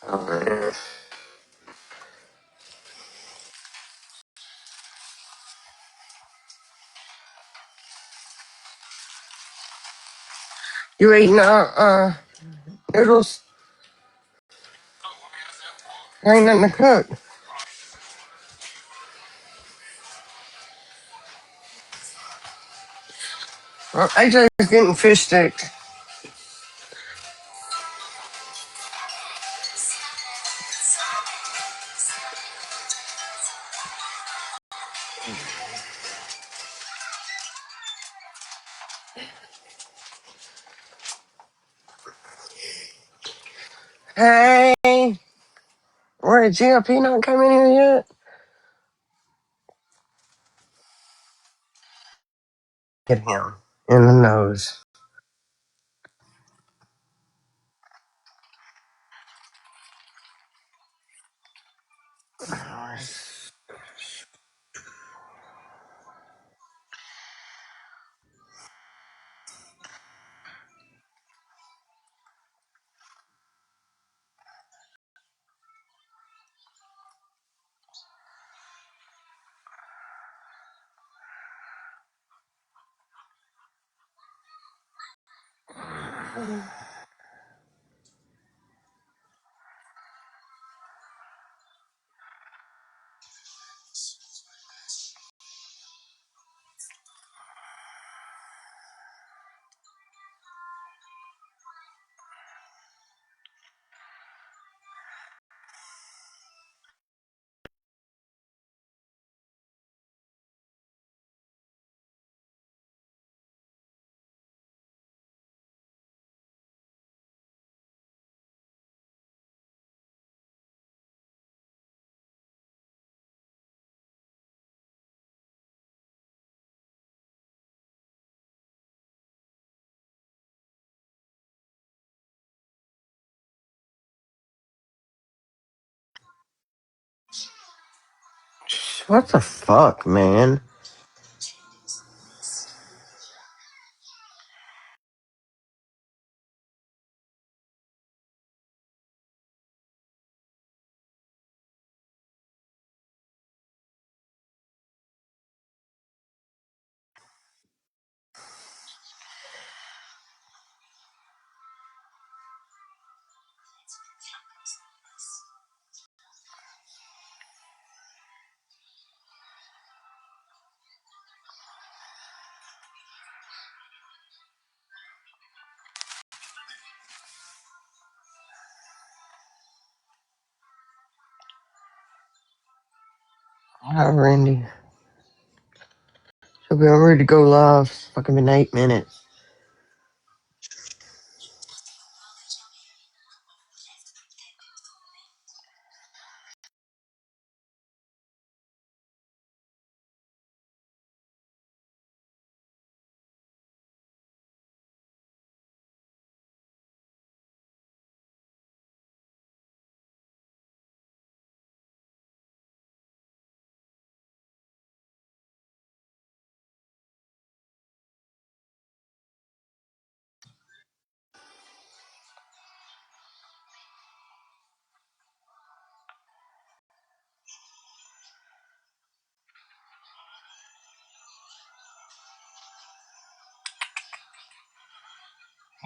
Oh, man. You eating noodles? There ain't nothing to cook. Well, AJ's getting fish sticks. Hey, where did GLP not come in here yet? Get him in the nose. What the fuck, man? Whatever, Randy. She'll be ready to go live. Fucking in 8 minutes.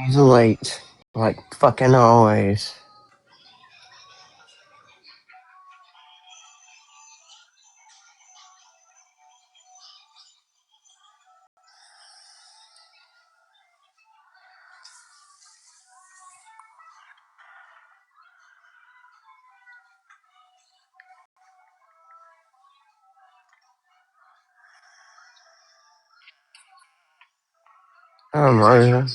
He's late. Like fucking always. Oh, Mario.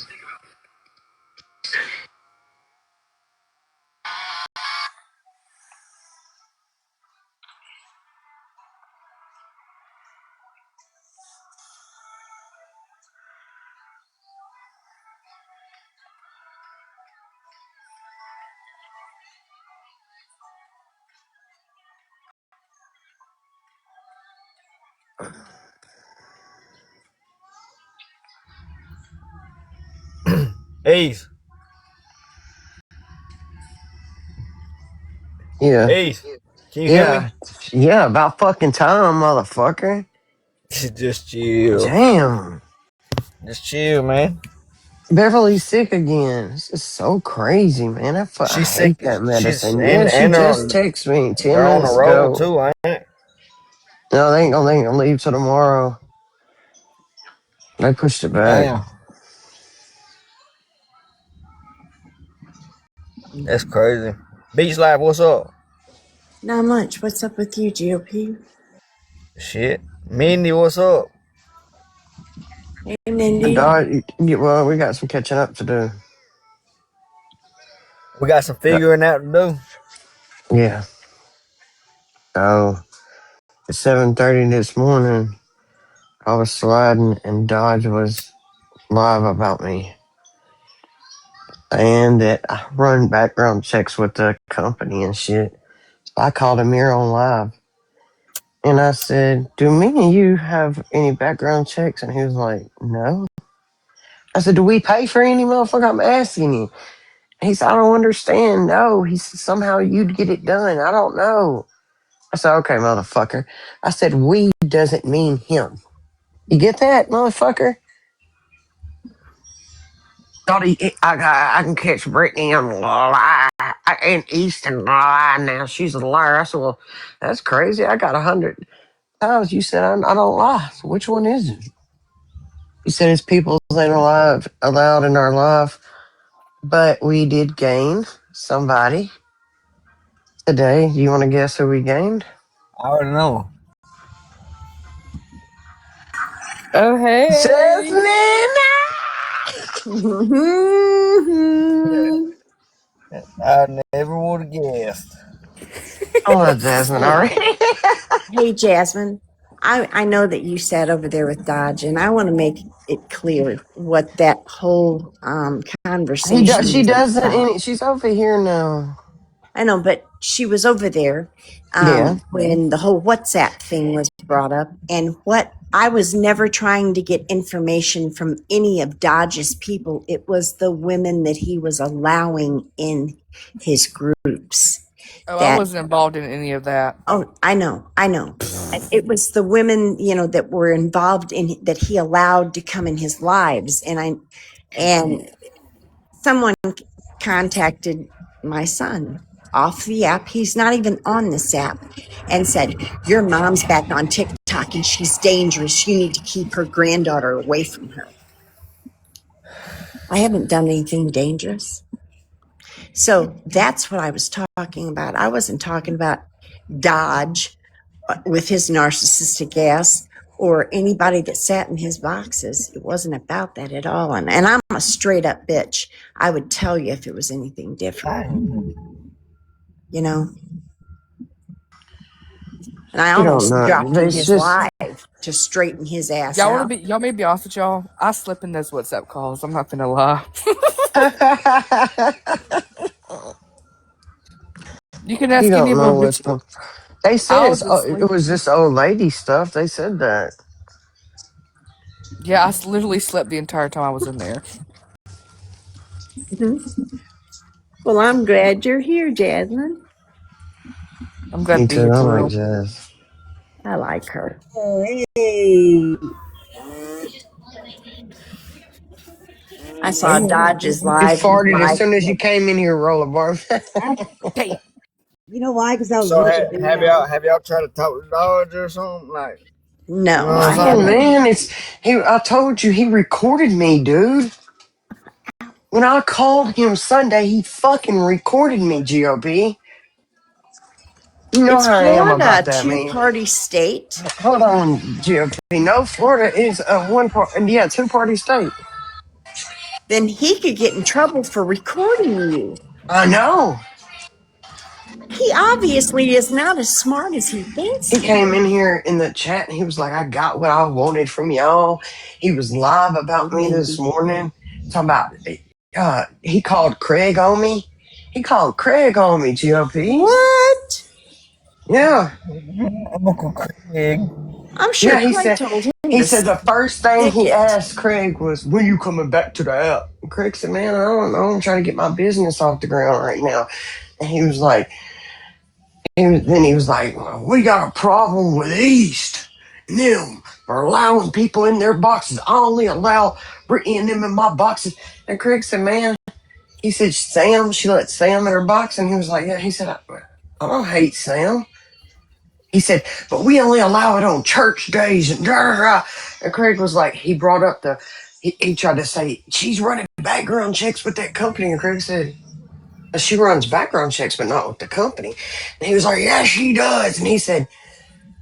Ace. Yeah. Ace, can you hear Yeah. me? Yeah, about fucking time, motherfucker. Just chill. Damn. Just chill, man. Beverly's sick again. This is so crazy, man. I She's hate sick. that She's medicine. Yeah, and she and just texted me 10 they're on the minutes road ago. too, ain't it? No, they ain't gonna leave till tomorrow. They pushed it back. Damn, that's crazy. Beach life, what's up? Not much. What's up with you, GOP? Shit, Mindy, what's up? Hey, And Mindy. dog, well, we got some catching up to do. We got some figuring out to do. Yeah. So at 7:30 this morning, I was sliding and Dodge was live about me. And that I run background checks with the company and shit. So I called him here on live. And I said, do me and you have any background checks? And he was like, no. I said, do we pay for any motherfucker? I'm asking you. He said, I don't understand. No. He said, somehow you'd get it done. I don't know. I said, okay, motherfucker. I said, we doesn't mean him. You get that, motherfucker? Thought I can catch Brittany on a lie, and Easton lie now. She's a liar. I said, well, that's crazy. I got 100 times you said I don't lie. So which one is it? He said his people ain't allowed in our life, but we did gain somebody today. You want to guess who we gained? I already know. Oh, hey. Jasmine! I never would have guessed. I love Jasmine already. Hey, Jasmine. I know that you sat over there with Dodge, and I want to make it clear what that whole conversation She was doesn't. about. She's over here now. I know, but she was over there Yeah. when the whole WhatsApp thing was brought up, and what I was never trying to get information from any of Dodge's people. It was the women that he was allowing in his groups. Oh, I That wasn't involved in any of that. Oh, I know, I know. It was the women, that were involved in that he allowed to come in his lives, and someone contacted my son off the app. He's not even on this app, and said, "Your mom's back on TikTok and she's dangerous. You need to keep her granddaughter away from her." I haven't done anything dangerous. So that's what I was talking about. I wasn't talking about Dodge with his narcissistic ass or anybody that sat in his boxes. It wasn't about that at all. And I'm a straight up bitch. I would tell you if it was anything different, you know? And I You don't almost know. dropped in It's his just live to straighten his ass Y'all want to out. be? Y'all may be honest with y'all. I slip in those WhatsApp calls. I'm not gonna lie. You can you ask any don't of know them, what's bitch. going. They said I'll just it sleep. was this old lady stuff. They said that. Yeah, literally slept the entire time I was in there. Mhm. Well, I'm glad you're here, Jasmine. I'm glad Me to be too. here I for like real. jazz. I like her. Hey. I saw Dodge's You live. He's farted as live. soon as you came in here, roller bar. Damn. You know why? Because I was So really have y'all tried to talk to Dodge or something? Like, you know No, what I'm I Oh saying? haven't. man, it's he. I told you he recorded me, dude. When I called him Sunday, he fucking recorded me. Gob. You know Is how I am Florida about a that, two man. party state? Hold on, Gob. No, Florida is a one part. Yeah, two-party state. Then he could get in trouble for recording you. I know. He obviously is not as smart as he thinks He he came is. in here in the chat and he was like, I got what I wanted from y'all. He was live Oh, about me this maybe. morning. Talking about, he called Craig on me. He called Craig on me, GOP. What? Yeah. I'm Uncle Craig. I'm sure Yeah, Craig told him he to said the first thing stick he it. asked Craig was, when you coming back to the app? And Craig said, man, I don't know. I'm trying to get my business off the ground right now. And he was like, then he was like, well, we got a problem with East. And them for allowing people in their boxes. I only allow Brittany and them in my boxes. And Craig said, man, he said, Sam, she let Sam in her box. And he was like, yeah. He said, I don't hate Sam. He said, but we only allow it on church days. And rah, rah. And Craig was like, he brought up he tried to say, she's running background checks with that company. And Craig said, she runs background checks, but not with the company. And he was like, yeah, she does. And he said,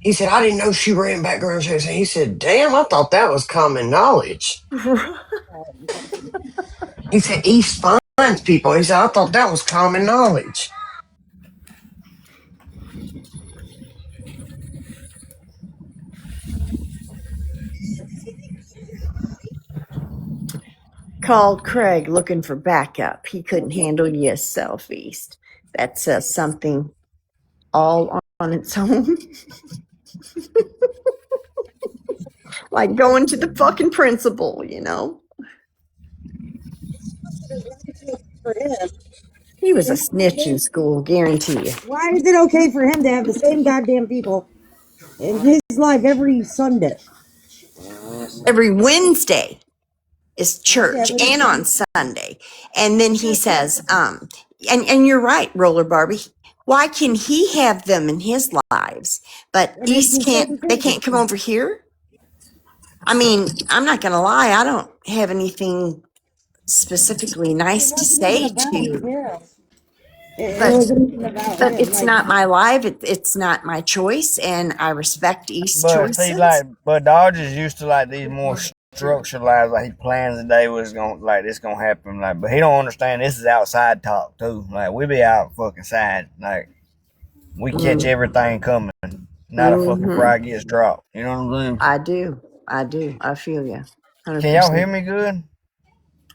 I didn't know she ran background checks. And he said, damn, I thought that was common knowledge. He said, East finds people. He said, I thought that was common knowledge. Called Craig looking for backup. He couldn't handle yourself, East. That's something all on its own. Like going to the fucking principal, you know? For him. He was a snitch in school, guarantee you. Why is it okay for him to have the same goddamn people in his life every Sunday? Every Wednesday is Yeah, church but and on Sunday. And then he says, and you're right, Roller Barbie. Why can he have them in his lives, but and they East can say the can't, they same can't come thing. over here? I mean, I'm not going to lie. I don't have anything specifically It nice to wasn't even say about to, him. It but wasn't even about him. it's Like, not my life. It's not my choice, and I respect East's But see, choices. like, but Dodge is used to like these more structured lives. Like he plans the day was gonna like this gonna happen. Like, but he don't understand this is outside talk too. Like we be out fucking side. Like we catch Mm, everything coming. Not a fucking hmm fry gets dropped. You know what I'm saying? I do. I do. I feel you. Can y'all hear 100%. me good?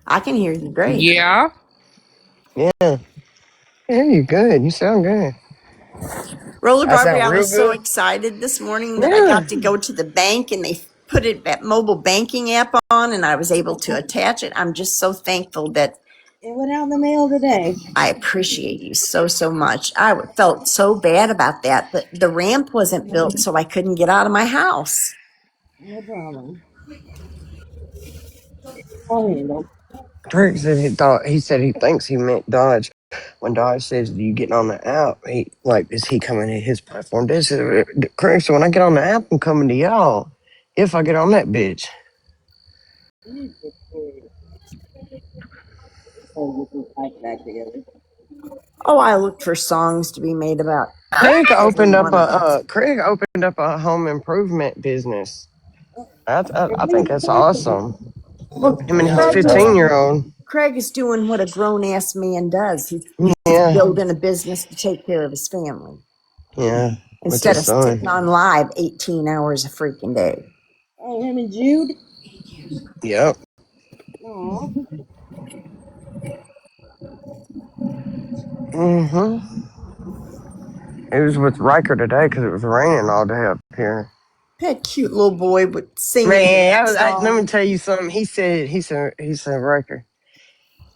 I can hear you great. Yeah. Yeah. Yeah, you good. You sound good. Roller I Barbie, sound I real was so good. excited this morning that I Yeah. got to go to the bank and they put that mobile banking app on and I was able to attach it. I'm just so thankful that it went out in the mail today. I appreciate you so, so much. I felt so bad about that. The ramp wasn't built, so I couldn't get out of my house. No problem. All handled. Craig said he said he thinks he meant Dodge. When Dodge says, "Do you get on the app?" He like, is he coming to his platform? This is Craig. So when I get on the app, I'm coming to y'all. If I get on that bitch, So we can fight back together. Oh, I looked for songs to be made about every Craig one of them. opened up a home improvement business. I Everything think is that's possible. awesome. Well, Him and his Craig is 15-year-old. Craig is doing what a grown ass man does. He's Yeah, building a business to take care of his family yeah, with instead his of sitting son. on live 18 hours a freaking day. Oh, him and Jude? Yep. Aw. Mm-hmm. He was with Riker today because it was raining all day up here. That cute little boy with singing Man, that let me song. tell you something. He said, Riker.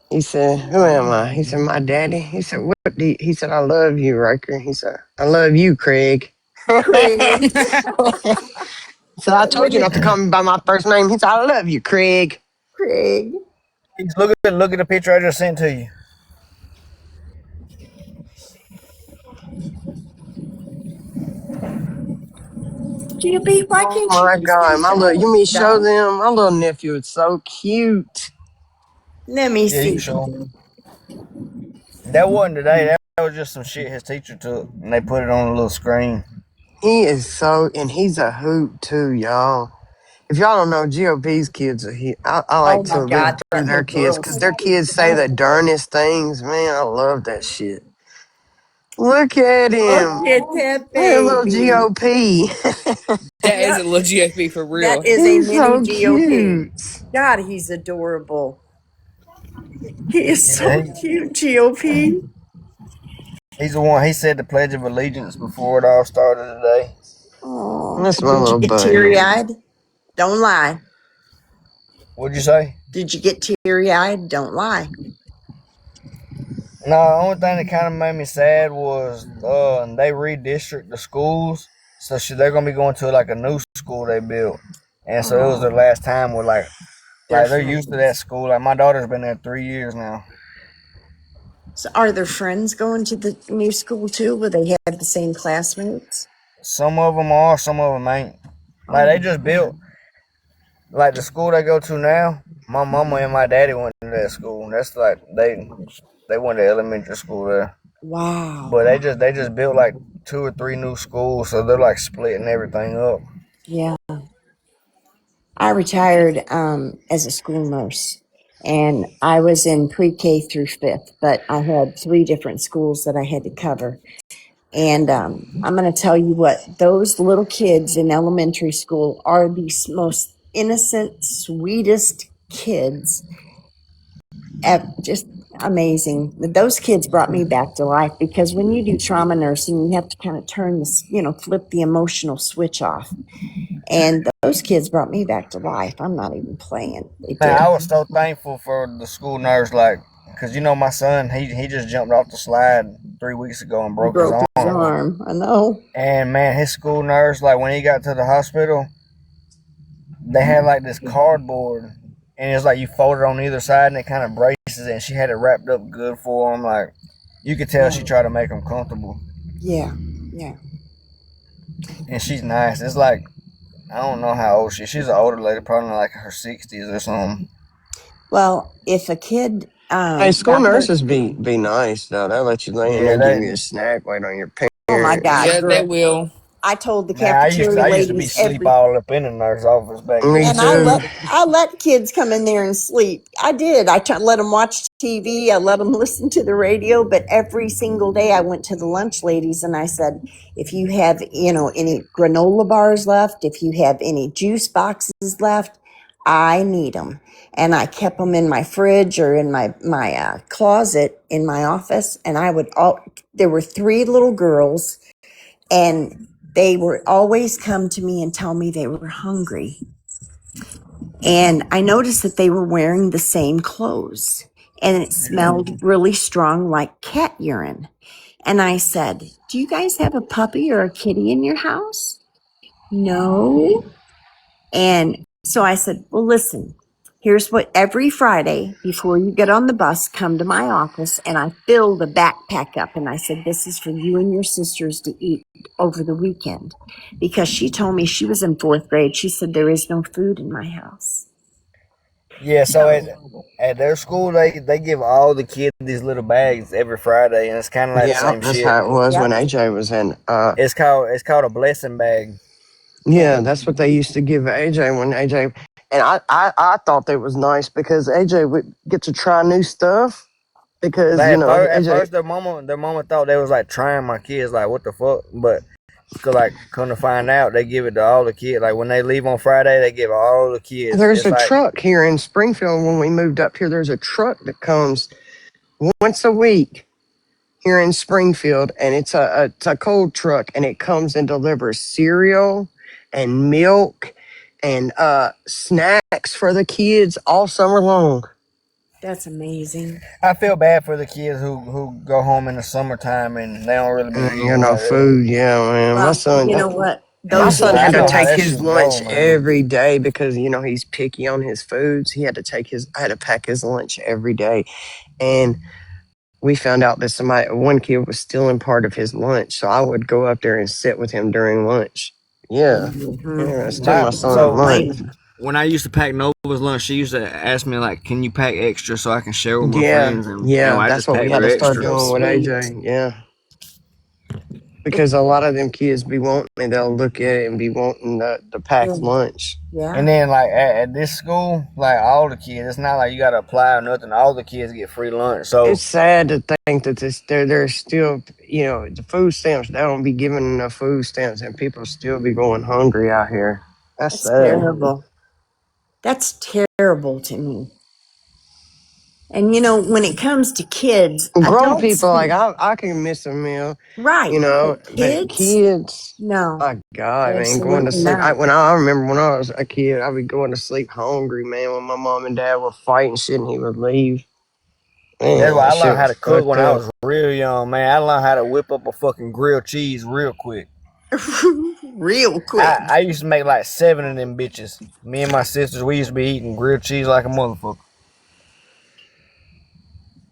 He said, who am I? He said, my daddy. He said, he said, I love you, Riker. He said, I love you, Craig. Craig. So I told With you it, not to call me by my first name. He said, I love you, Craig. Craig. Look at the picture I just sent to you. GLB, why Oh can't you my just God. get a You mean dog? show Dog? them? My little nephew is so cute. Let me Yeah, you see. can show him. That wasn't today. That was just some shit his teacher took, and they put it on a little screen. He is and he's a hoot too, y'all. If y'all don't know, GOP's kids are I Oh like my to live God, through that their little kids girl. because their kids say the darnest things. Man, I love that shit. Look at Look him. at that Look at little baby. GOP. That is Yep, a little GFP for that real. is a He's mini so GOP. cute. God, he's adorable. He is Yeah, so cute, GOP. he's the one. He said the Pledge of Allegiance before it all started today. Oh, That's my did you little get buddy. teary eyed? Don't lie. What'd you say? Did you get teary eyed? Don't lie. No, the only thing that kind of made me sad was they redistrict the schools, so they're gonna be going to like a new school they built, and so it was their Oh, last time with their they're used to that friends. school. Like my daughter's been there 3 years now. So are their friends going to the new school too? Will they have the same classmates? Some of them are, some of them ain't. Like Oh, they just built like the school they go to now. My mama and my daddy went to that school. That's like they went to elementary school there. But wow. they just built like 2 or 3 new schools, so they're like splitting everything up. Yeah. I retired as a school nurse, and I was in pre-K through fifth, but I had three different schools that I had to cover. And I'm going to tell you what, those little kids in elementary school are the most innocent, sweetest kids. Just amazing. Those kids brought me back to life because when you do trauma nursing, you have to kind of turn this, flip the emotional switch off. And those kids brought me back to life. I'm not even playing. They Man, did. I was so thankful for the school nurse, like, cause my son, he just jumped off the slide 3 weeks ago and He broke his broke his arm. arm. I know. And man, his school nurse, like when he got to the hospital, they had like this cardboard, and it's like you fold it on either side, and it kind of braces it. And she had it wrapped up good for him. Like you could tell she tried to make him comfortable. Yeah. Yeah. And she's nice. It's like I don't know how old she is. She's an older lady, probably like her 60s or something. Well, if a kid Hey, school got hurt, nurses be nice though. They'll let you lay in Yeah, there, give they. you a snack, wait on your oh my parents. God, Yeah, they girl. will. I told the Man, cafeteria I used to be ladies sleep all up in the nurse office back Me and then. too. I let kids come in there and sleep. I did. Let them watch TV. I let them listen to the radio. But every single day, I went to the lunch ladies and I said, if you have any granola bars left, if you have any juice boxes left, I need them. And I kept them in my fridge or in my closet in my office. And there were three little girls, and they would always come to me and tell me they were hungry. And I noticed that they were wearing the same clothes, and it smelled really strong like cat urine. And I said, do you guys have a puppy or a kitty in your house? No. And so I said, well, listen, here's what every Friday before you get on the bus, come to my office. And I filled the backpack up and I said, this is for you and your sisters to eat over the weekend. Because she told me she was in fourth grade. She said, there is no food in my house. Yeah, so So, at their school they give all the kids these little bags every Friday, and it's kind of like the Yeah, same that's shit. how it was yep, when AJ was in. It's called a blessing bag. yeah, Yeah, that's what they used to give AJ when AJ. And I thought that was nice because AJ would get to try new stuff because Like at AJ. first their mama thought they was like trying my kids, like what the fuck, but cause like come to find out they give it to all the kids. Like when they leave on Friday, they give all the kids. There's It's a like truck here in Springfield when we moved up here. There's a truck that comes once a week here in Springfield, and it's a cold truck, and it comes and delivers cereal and milk and snacks for the kids all summer long. that's amazing. I feel bad for the kids who go home in the summertime and they don't really be And you eating know, like that. food, yeah, man. My Well, son, you know what? And my Those son I had to know little how take that his shit go, lunch man. every day because he's picky on his foods. He had to take his, I had to pack his lunch every day, and we found out that one kid was stealing part of his lunch. So I would go up there and sit with him during lunch. Yeah, yeah, steal My my son's don't so blame lunch. them. when I used to pack Nova's lunch, she used to ask me like, "Can you pack extra so I can share with my Yeah, friends?" And yeah, I that's just what we packed had her to start extra. So doing with sweet. AJ. Yeah, It, because a lot of them kids be wanting, and they'll look at it and be wanting the yeah, packed lunch. And yeah, then like at this school, like all the kids, it's not like you gotta apply or nothing. All the kids get free lunch. It's So sad to think that there's still, the food stamps. They don't be giving enough food stamps, and people still be going hungry out here. That's that's sad. terrible. That's terrible to me. And when it comes to kids, Grown adults, people, like I can miss a meal, right? But but kids, kids, no, my God, man, going to absolutely sleep. not. I remember when I was a kid, I would go to sleep hungry, man. When my mom and dad were fighting shit, and he would leave, That's Man, why I that shit learned how was to cook fucked when I up. was real young, man. I learned how to whip up a fucking grilled cheese real quick. Real quick. I used to make like 7 of them bitches. Me and my sisters, we used to be eating grilled cheese like a motherfucker.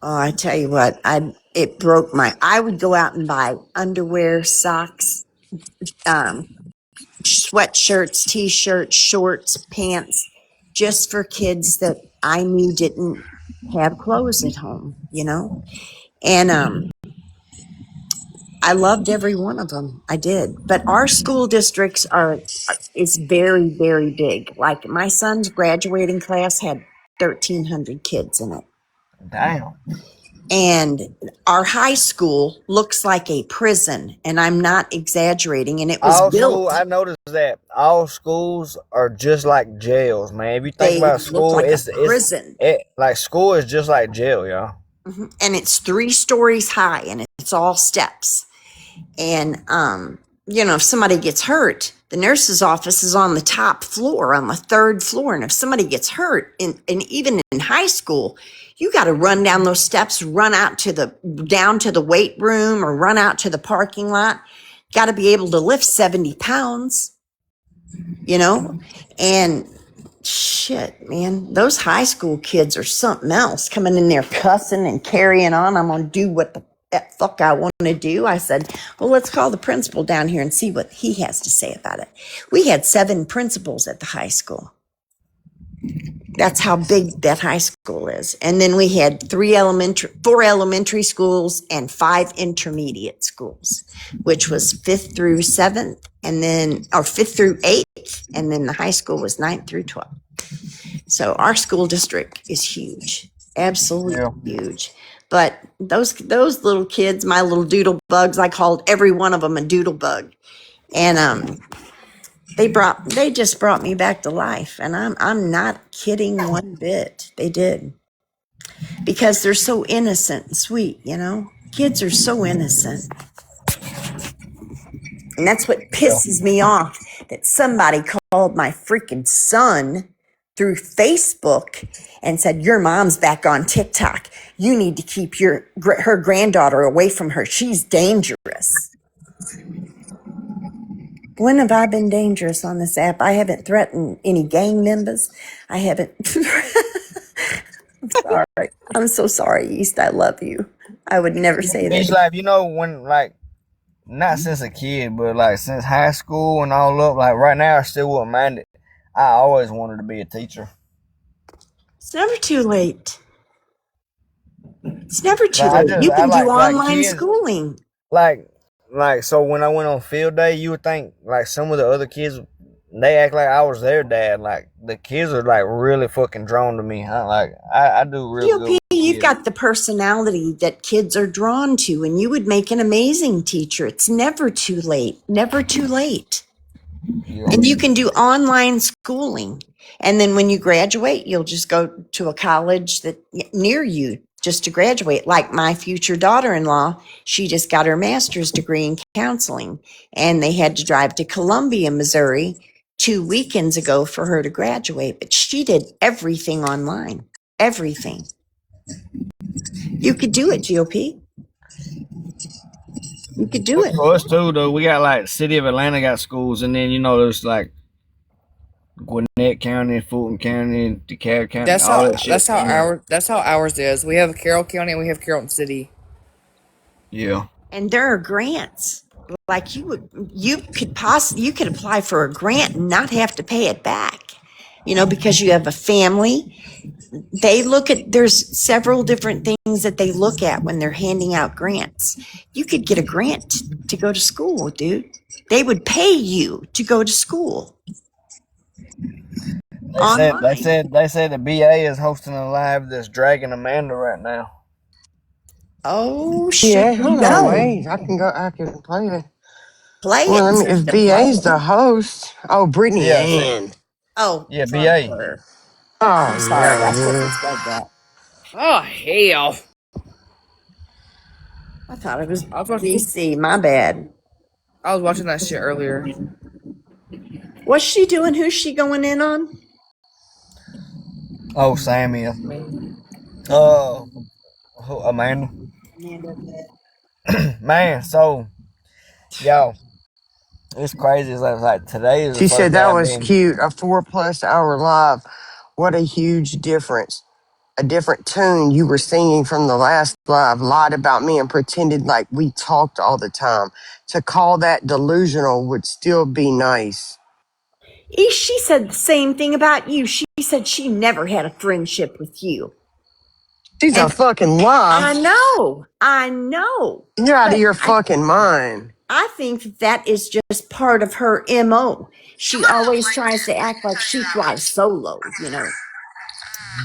Oh, I tell you what, it broke my. I would go out and buy underwear, socks, um, sweatshirts, t-shirts, shorts, pants, just for kids that I knew didn't have clothes at home, And I loved every one of them. I did. But our school districts is very, very big. Like my son's graduating class had 1,300 kids in it. Damn. And our high school looks like a prison, and I'm not exaggerating. And it was built. I noticed that all schools are just like jails, man. If you think They about look school, like a prison. like school is just like jail, y'all. And it's 3 stories high, and it's all steps. And if somebody gets hurt, the nurse's office is on the top floor, on the 3rd floor. And if somebody gets hurt, and even in high school, you got to run down those steps, run out down to the weight room, or run out to the parking lot. Got to be able to lift 70 pounds, and shit, man, those high school kids are something else, coming in there cussing and carrying on. I'm going to do what the fuck I want to do. I said, well, let's call the principal down here and see what he has to say about it. We had 7 principals at the high school. That's how big that high school is. And then we had 4 elementary schools and 5 intermediate schools, which was 5th through 7th, or 5th through 8th. And then the high school was 9th through 12th. So our school district is huge, absolutely huge. But those little kids, my little doodle bugs, I called every one of them a doodle bug. And they just brought me back to life, and I'm not kidding one bit. They did, because they're so innocent and sweet. Kids are so innocent, and that's what pisses me off. That somebody called my freaking son through Facebook and said, "Your mom's back on TikTok. You need to keep her granddaughter away from her. She's dangerous." When have I been dangerous on this app? I haven't threatened any gang members. I haven't. I'm sorry. I'm so sorry, East. I love you. I would never say Beach that. life, when not since a kid, but like since high school and all up, like right now I still wouldn't mind it. I always wanted to be a teacher. It's never too late. It's never too Like late. You I can do like online kids. schooling. Like so when I went on field day, you would think like some of the other kids, they act like I was their dad. Like the kids are like really fucking drawn to me. I do real good with You've kids. got the personality that kids are drawn to, and you would make an amazing teacher. It's never too late. Never too late. Yeah. And you can do online schooling. And then when you graduate, you'll just go to a college that near you just to graduate. Like my future daughter-in-law, she just got her master's degree in counseling, and they had to drive to Columbia, Missouri 2 weekends ago for her to graduate. But she did everything online. Everything. You could do it, GOP. You could do it. For us too, though, we got like City of Atlanta got schools, and then there's like Gwinnett County, Fulton County, DeKalb County, all that shit. That's how ours is. We have Carroll County and we have Carrollton City. Yeah. And there are grants. Like you could apply for a grant and not have to pay it back, because you have a family. There's several different things that they look at when they're handing out grants. You could get a grant to go to school, dude. They would pay you to go to school. They said the BA is hosting a live that's dragging Amanda right now. Oh, Yeah, should we hold on, go? wait. I can go. I can play it. Play Well, it. if BA's the host, Brittany Yeah, Ann. Oh, yeah, fuck BA. her. Oh I'm sorry, I shouldn't no, have said that. Oh hell! I thought it was I was watching. DC. My bad. I was watching that shit earlier. What's she doing? Who's she going in on? Oh, Sammy. Me. Oh, Amanda. Amanda. Man, so y'all, it's crazy. It's like today is the She first said day that I've was been. cute. A 4+ hour live. What a huge difference. A different tune you were singing from the last live, lied about me and pretended like we talked all the time. To call that delusional would still be nice. She said the same thing about you. She said she never had a friendship with you. She's a And fucking lie. I know. You're out of But your fucking mind. I think that is just part of her MO. She always tries to act like she flies solo, you know.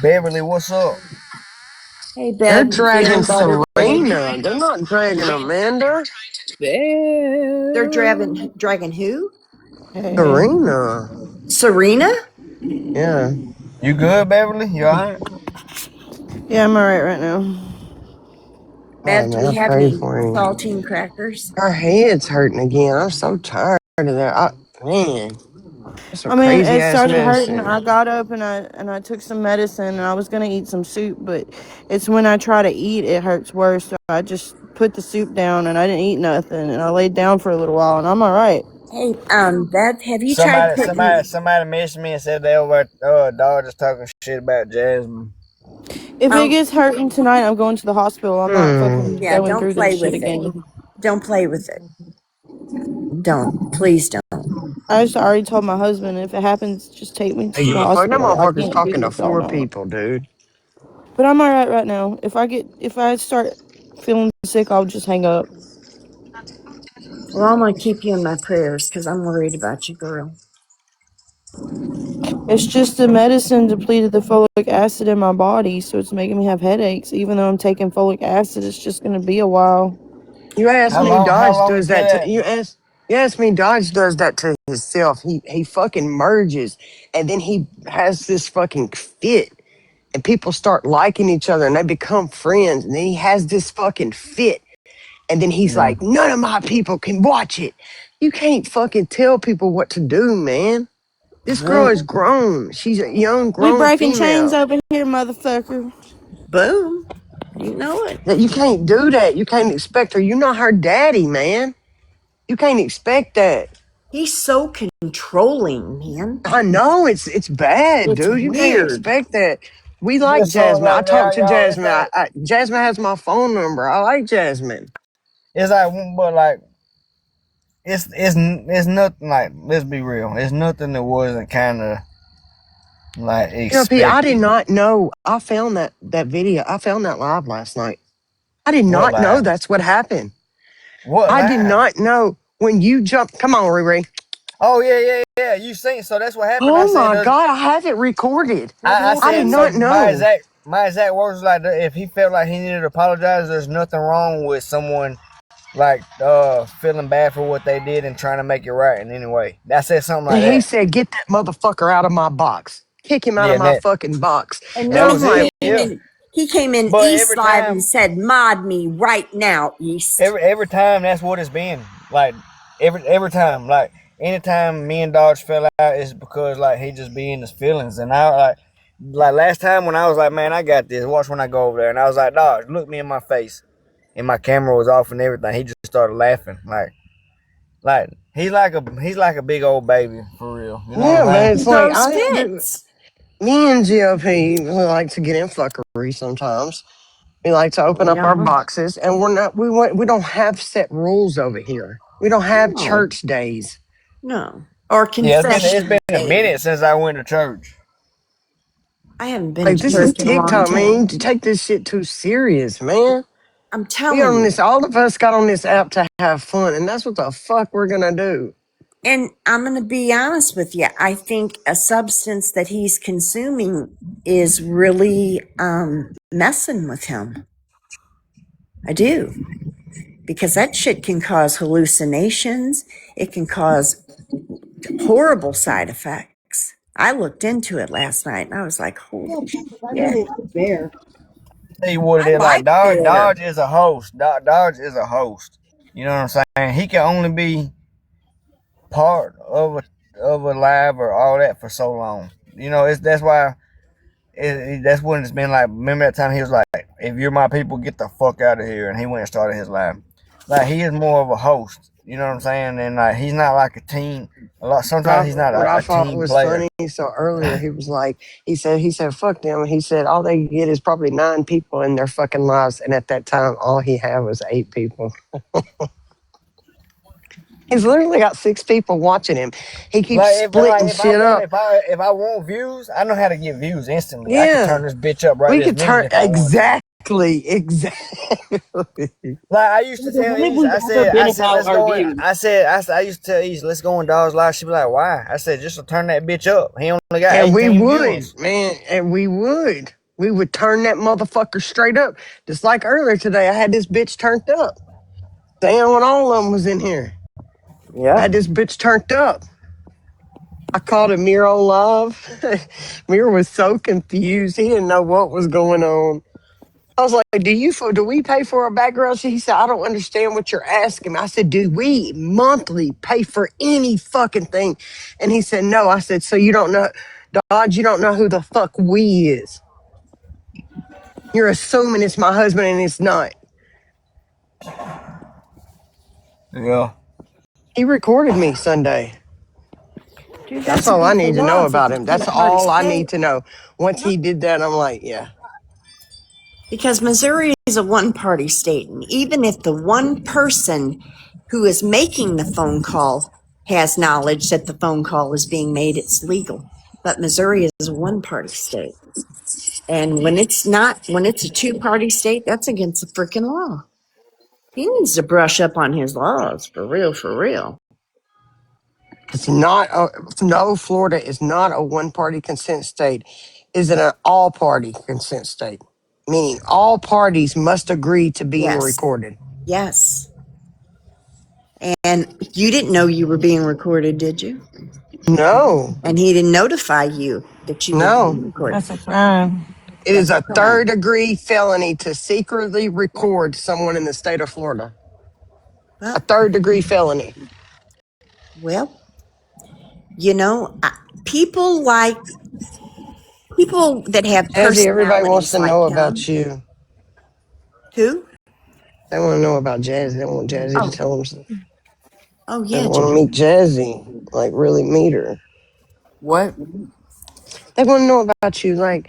Beverly, what's up? Hey, They're Bev, you dragging feeling better, babe? Serena. They're not dragging Amanda. They're Belle. dragging who? Hey. Serena. Serena? Yeah. You good, Beverly? You alright? Yeah, I'm alright right now. Oh Bev, do man, we I have pray any for you. saltine crackers? Her head's hurting again. I'm so tired of that. Man, that's some I mean, crazy it ass started hurting. medicine. I got up and I took some medicine and I was gonna eat some soup, but it's when I try to eat it hurts worse. So I just put the soup down and I didn't eat nothing and I laid down for a little while and I'm all right. Hey, Bev, have you tried Somebody, somebody, putting? somebody messaged me and said they over at Dodgers talking shit about Jasmine. If it Um, gets hurting tonight, I'm going to the hospital. I'm not Hmm. fucking yeah, going don't through this play shit with it. again. Don't play with it. Don't. Please don't. I just already told my husband if it happens, just take me Hey, to you the a fuck? That hospital. I motherfucker's can't do talking to this all 4 night. people, dude. But I'm all right now. If I start feeling sick, I'll just hang up. Well, I'm gonna keep you in my prayers because I'm worried about you, girl. It's just the medicine depleted the folic acid in my body, so it's making me have headaches. Even though I'm taking folic acid, it's just gonna be a while. You asked How me, long? How Dodge long does until that to that? you asked me, Dodge does that to himself. He fucking merges, and then he has this fucking fit, and people start liking each other, and they become friends, and then he has this fucking fit, and then he's Yeah. like, none of my people can watch it. You can't fucking tell people what to do, man. This girl is Boom. grown. She's a young, We grown breaking chains female. over here, motherfucker. Boom. You know it. That you can't do that. You can't expect her. You're not her daddy, man. You can't expect that. He's so controlling, man. I know it's bad, It's dude. You can't weird. expect that. We like Just so Jasmine. I like talked to y'all, it's Jasmine. like Jasmine has my phone number. I like Jasmine. it's like, but like it's nothing like. Let's be real. It's nothing that wasn't kind of like You know, P, I did expected. not know. I found that video. I found that live last night. I did What not know live? that's what happened. What I did live? not know when you jumped. Come on, Riri. Oh yeah. You seen? So that's what happened. I Oh said, my God, I have it recorded. I I did said so. not know. My exact words was like, if he felt like he needed to apologize, there's nothing wrong with someone like feeling bad for what they did and trying to make it right in any way. I said something like And he that. said, "Get that motherfucker out of my box. Kick him out Yeah, of and my that fucking box." And that And then I'm was like, it. Yeah. he came in But East Live and said, "Mod me right now, East." every time that's what it's been. Like every time, like anytime me and Dodge fell out, it's because like he just be in his feelings. And I like last time when I was like, man, I got this. Watch when I go over there, and I was like, Dodge, look me in my face, and my camera was off and everything. He just started laughing, like he's like a big old baby for real. You know yeah, what I'm man. He It's like throws fits. me and GOP we like to get in fuckery sometimes. We like to open up our Yeah. boxes, and we don't have set rules over here. We don't have No, church days. no. Or Yeah, it's been confession a day. minute since I went to church. I haven't been Like to this is church in a long TikTok, man. You time. need to take this shit too serious, man. I'm We telling on this. you. All of us got on this app to have fun, and that's what the fuck we're gonna do. And I'm going to be honest with you. I think a substance that he's consuming is really messing with him. I do. Because that shit can cause hallucinations. It can cause horrible side effects. I looked into it last night and I was like, holy I shit. really like bear. Tell you what I it is. Like like beer. Dodge is a host. Dodge is a host. You know what I'm saying? He can only be part of a live or all that for so long. You know, it's that's why that's when it's been like. Remember that time he was like, "If you're my people, get the fuck out of here," and he went and started his life. Like he is more of a host. You know what I'm saying? And like he's not like a team. A lot sometimes he's not What I a thought team was player. funny, so earlier he was like, he said, fuck them. He said, all they get is probably 9 people in their fucking lives. And at that time, all he had was 8 people. He's literally got 6 people watching him. He keeps splitting shit up. If I want views, I know how to get views instantly. I could turn Yeah, this bitch up right we this could minute turn, if I want to. exactly. Like I used to The tell way Ease, we've ever been about let's our go in. views. I used to tell Ease, let's go in Dog's Live. She'd be like, why? I said, just to turn that bitch up. He only got And we 18 would, viewers. man, and we would. We would turn that motherfucker straight up. Just like earlier today, I had this bitch turned up. Damn, when all of them was in here. I Yeah. had this bitch turned up. I called him Miro Live. Miro was so confused. He didn't know what was going on. I was like, do we pay for a background check? He said, I don't understand what you're asking me. I said, do we monthly pay for any fucking thing? And he said, no. I said, so you don't know, Dodge, you don't know who the fuck we is. You're assuming it's my husband and it's not. Yeah. He recorded me Sunday. Dude, That's that's all I against the need to law know if it's about a him. That's two-party all I state. need to know. Once he did that, I'm like, yeah. Because Missouri is a one-party state, and even if the one person who is making the phone call has knowledge that the phone call is being made, it's legal. But Missouri is a one-party state. And when it's not, when it's a two-party state, that's against the freaking law. He needs to brush up on his laws, for real, for real. It's not, no, Florida is not a one party consent state. Is it an all party consent state? Meaning all parties must agree to being Yes, recorded. yes. And you didn't know you were being recorded, did you? No, And he didn't notify you that you were no. being recorded. That's a crime. It is That's a a crime. 3rd-degree felony to secretly record someone in the state of Florida. A Well, 3rd-degree felony. well, you know, people like people that have Jazzy, everybody wants personalities to like know about him. you. Who? They want to know about Jazzy. They want Jazzy to Oh, tell them stuff. oh They yeah, want to meet Jazzy, like really meet her. What? They want to know about you, like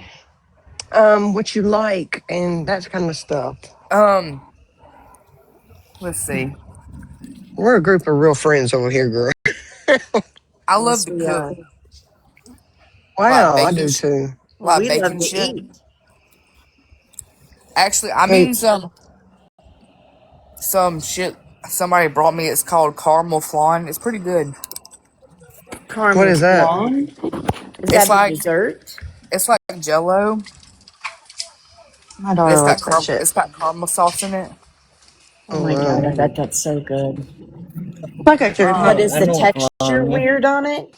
what you like and that kind of stuff. Um, let's see. We're a group of real friends over here, girl. I love yes, to we cook, are. like Wow, I baking, do too. Well, like we love baking to shit. eat. Actually, I'm Hey, eating some shit somebody brought me. It's called caramel flan. It's pretty good. what Caramel is that? flan. Is It's that a like dessert? it's like Jello, My but daughter likes that shit. it's got caramel sauce in it. Oh Oh my God, wow. I bet that's so good. Like I could But have. is I the know what texture flan is. weird on it?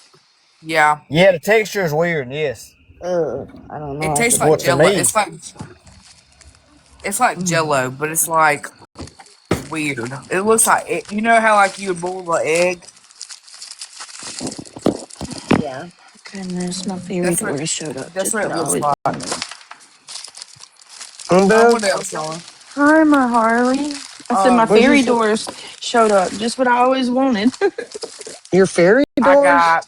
Yeah, Yeah, the texture is weird. Yes. Ugh, I don't know. it I tastes could. like Well, to Jello. me, It's like Jello, but it's like weird. It looks like it, you know how like you would boil an egg. Yeah. Goodness, my fairy That's what daughter showed up that's just what when it I looks was like. wanted. Bev, What else, y'all? Hi, my Harley. I said my what'd you fairy say? daughters showed up just what I always wanted. Your fairy I doors? got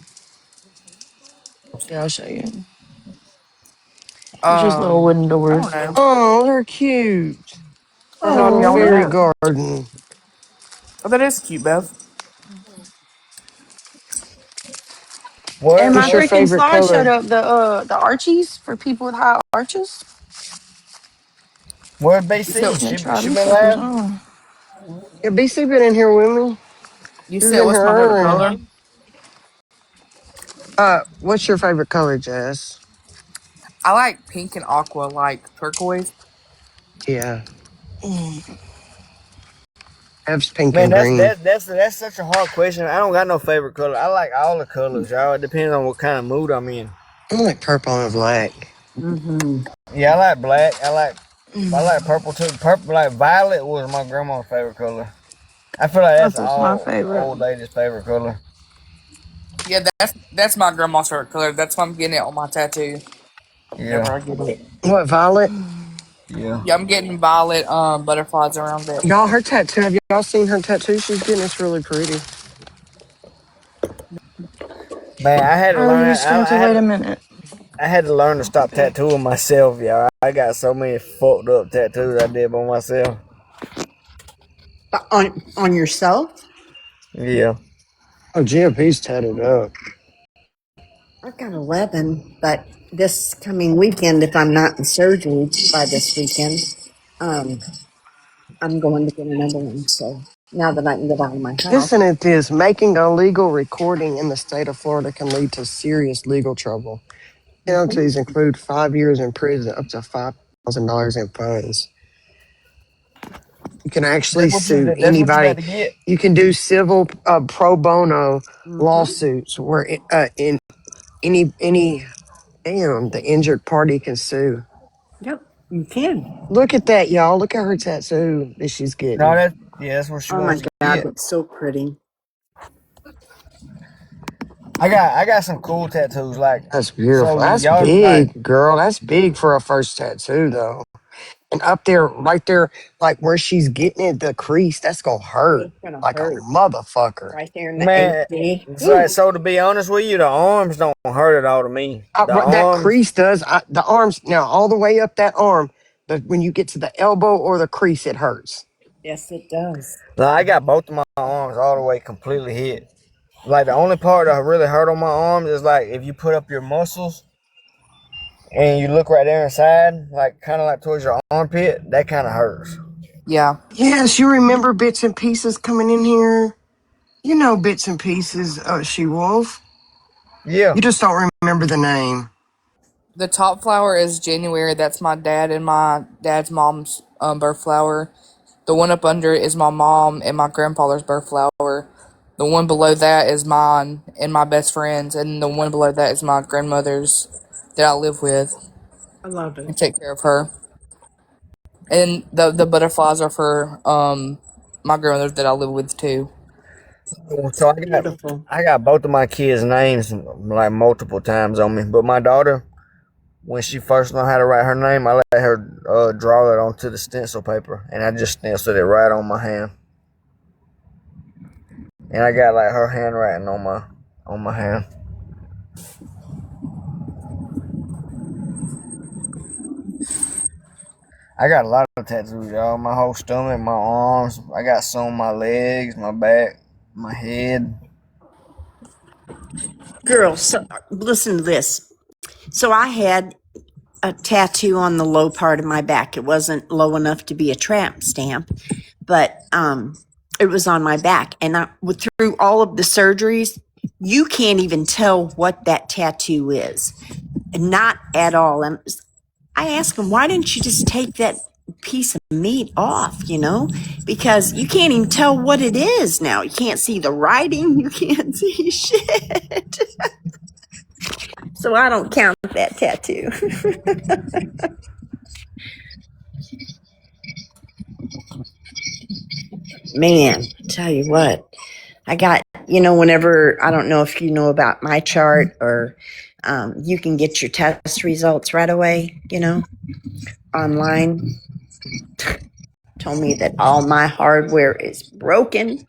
Yeah, I'll show you. It's just little um wooden I don't doors. know. Oh, they're cute. They have a Yeah, what fairy Oh, else? garden. Oh, that is cute, Bev. and my What's your what freaking favorite slide showed color? up the Archies for people with high arches. where's You BC? said I'm gonna try She them been suckers laughing. on. Yeah, BC been in here with me. you She was said in here what's my favorite earlier. color? What's your favorite color, Jazz? I like pink and aqua, like turquoise. Yeah, Mm. Ev's pink Man, and green. that's such a hard question. I don't got no favorite color. I like all the colors, y'all. It depends on what kind of mood I'm in. I like purple and black. Mm-hmm. Yeah, I like black. I like Mm. purple too. Purple, like violet, was my grandma's favorite color. I feel like that's Purple's my all favorite. old ladies' favorite color. Yeah, that's my grandma's favorite color. That's why I'm getting it on my tattoo. whenever Yeah, I get it. What, Violet? yeah. Yeah, I'm getting violet butterflies around it. Y'all, her tattoo. Have y'all seen her tattoo she's getting? It's really pretty. Man, I had to Oh, learn. you just gonna have to wait a minute. I had to learn to stop Okay. tattooing myself, y'all. I got so many fucked up tattoos I did by myself. On yourself? Yeah. Oh, GOP's tatted up. I've got 11, but this coming weekend, if I'm not in surgery by this weekend, um, I'm going to get another one. So now that I can get out of my house, Listen at this. Making a legal recording in the state of Florida can lead to serious legal trouble. mhm. Penalties include 5 years in prison, up to $5,000 in fines. You can actually sue That's what you anybody. got to get. You can do civil pro bono Mhm. lawsuits where in any damn the injured party can sue. Yep, you can. Look at that, y'all. Look at her tattoo that she's No, getting. that's what she Oh my wants to God, get. that's so pretty. I got some cool tattoos. Like, That's so beautiful. That's y'all like, big, girl. That's big for a first tattoo, though. And up there, right there, like where she's getting it, the crease, that's gonna hurt It's gonna like a hurt motherfucker. right there in the man. AC. So to be honest with you, the arms don't hurt at all to me. The That arms, crease does. The arms now all the way up that arm. But when you get to the elbow or the crease, it hurts. Yes, it does. like, I got both of my arms all the way completely hit. Like the only part that really hurt on my arms is like if you put up your muscles and you look right there inside, like kind of like towards your armpit, that kind of hurts. Yeah. Yes, you remember bits and pieces coming in here. You know bits and pieces, She Wolf. Yeah. You just don't remember the name. The top flower is January. That's my dad and my dad's mom's birth flower. The one up under it is my mom and my grandfather's birth flower. The one below that is mine and my best friend's, and the one below that is my grandmother's that I live with I love it. and take care of her. And the butterflies are for my grandmother that I live with too. So Beautiful. I got both of my kids' names like multiple times on me, but my daughter, when she first learned how to write her name, I let her draw it onto the stencil paper, and I just stenciled it right on my hand. And I got like her handwriting on my hand. I got a lot of tattoos, y'all. My whole stomach, my arms. I got some on my legs, my back, my head. Girls, so listen to this. So I had a tattoo on the low part of my back. It wasn't low enough to be a tramp stamp, but it was on my back. And through all of the surgeries, you can't even tell what that tattoo is. Not at all. And I asked him, why didn't you just take that piece of meat off, Because you can't even tell what it is now. You can't see the writing. You can't see shit. So I don't count that tattoo. Man, tell you what, I got, whenever, I don't know if you know about my chart or you can get your test results right away, online. Told me that all my hardware is broken.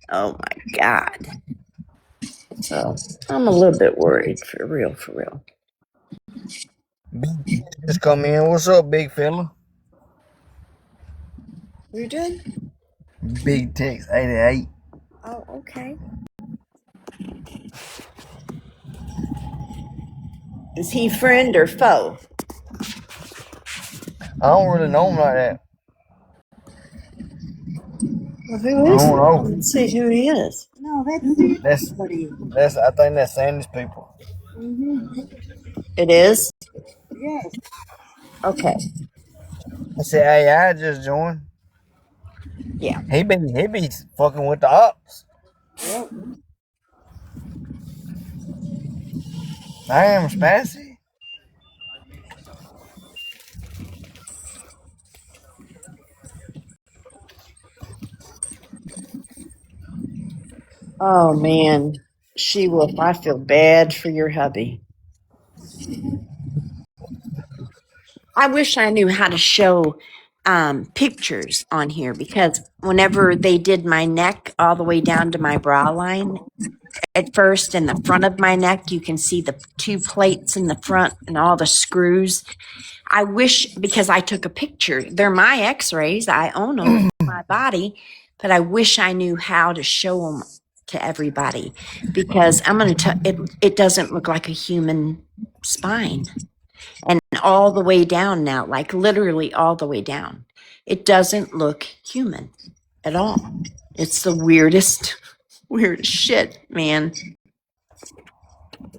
Oh my God. So I'm a little bit worried for real, for real. Just come in. What's up, big fella? You did? Big Tex 88. Oh, okay. Is he friend or foe? I don't really know him like that. Well, who I is don't it? know. Let's see who he is. No, That's buddy. that's. I think that's Sandy's people. It is? Okay. I said, hey, I just joined. Yeah. He be fucking with the ops. I am Spassy. Oh man, She Wolf, I feel bad for your hubby. I wish I knew how to show pictures on here because whenever they did my neck all the way down to my bra line, at first in the front of my neck, you can see the two plates in the front and all the screws. I wish because I took a picture, they're my x rays, I own them, my body, but I wish I knew how to show them to everybody because I'm going to tell it doesn't look like a human spine and all the way down now, like literally all the way down. It doesn't look human at all. It's the weirdest shit, man.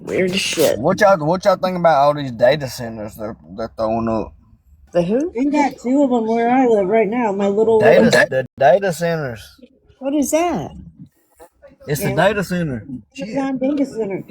Weirdest shit. What y'all think about all these data centers they're throwing up? The who? We got two of them where I live right now. My little The data centers. What is that? It's the Yeah, data center. Amazon data center.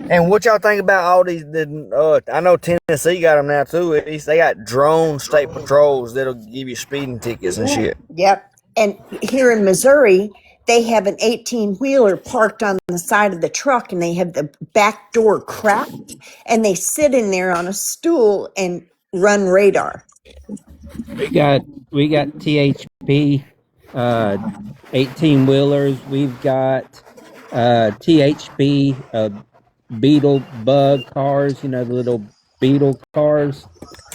And what y'all think about all these? I know Tennessee got them now too. At least they got drone state patrols that'll give you speeding tickets and shit. Yep. And here in Missouri, they have an 18-wheeler parked on the side of the truck and they have the back door cracked and they sit in there on a stool and run radar. We got THP, 18-wheelers. We've got THB, Beetle bug cars. You know, the little Beetle cars.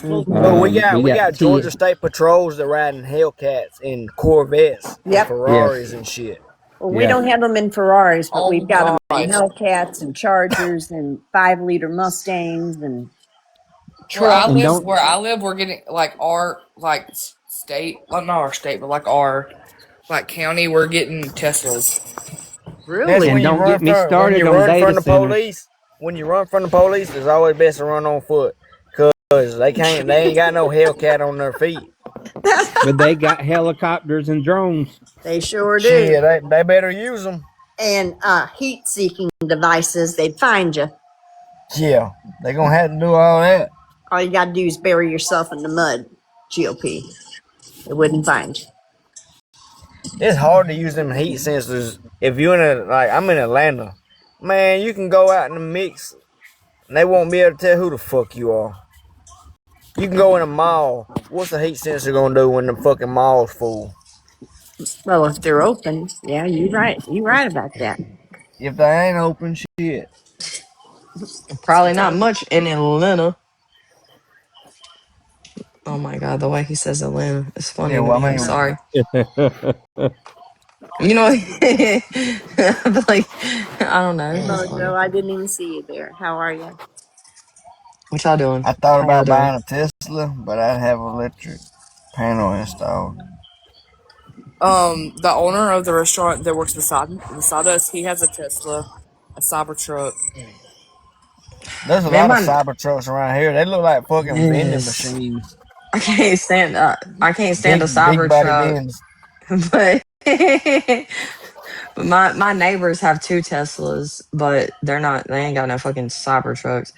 But we got T. Georgia State patrols that ride in Hellcats and Corvettes and Yep. Ferraris Yes. and shit. Well, we Yeah. don't have them in Ferraris, but Oh we've got them in God. Hellcats and Chargers and 5-liter Mustangs and trucks. And don't Where I live, we're getting like our like state, well, not our state, but like our like county, we're getting Teslas. That's Really? and don't get me when started you on run data from the centers. police. When you run from the police, it's always best to run on foot, cause they ain't got no Hellcat on their feet. But they got helicopters and drones. They sure do. Shit, they better use them. And heat-seeking devices, they'd find you. Yeah, they gonna have to do all that. All you got to do is bury yourself in the mud, GOP. They wouldn't find you. It's hard to use them heat sensors if you're I'm in Atlanta. Man, you can go out in the mix and they won't be able to tell who the fuck you are. You can go in a mall. What's the heat sensor gonna do when the fucking mall's full? Well, if they're open, yeah, you're right. You're right about that. If they ain't open, shit. Probably not much in Atlanta. Oh my god, the way he says Atlanta is funny Yeah, to well, me. I I'm mean, sorry. You know, but like, I don't know. It's just Oh, funny. Joe, I didn't even see you there. How are you? What y'all doing? I thought How y'all about doing? buying a Tesla, but I'd have an electric panel installed. The owner of the restaurant that works beside us, he has a Tesla, a Cybertruck. There's a Man, lot of my cyber trucks around here. They look like fucking vending yes, machines. I can't stand. I can't stand a Big body Cybertruck, bins. but but my neighbors have two Teslas, but they're not. They ain't got no fucking Cybertrucks.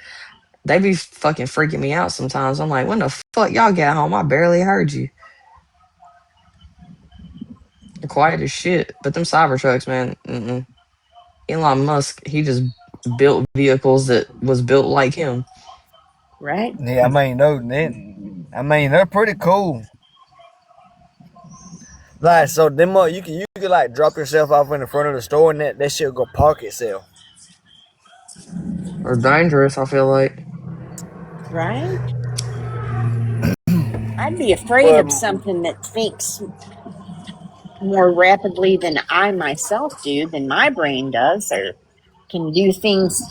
They be fucking freaking me out sometimes. I'm like, when the fuck y'all get home? I barely heard you. You're quiet as shit. But them Cybertrucks, man. Mm-mm. Elon Musk, he just built vehicles that was built like him. Right? Yeah, they're pretty cool. Like, so them you could like drop yourself off in the front of the store and that shit will go park itself. Or dangerous, I feel like. Right? I'd be afraid But of something that thinks more rapidly than I myself do, than my brain does, or can do things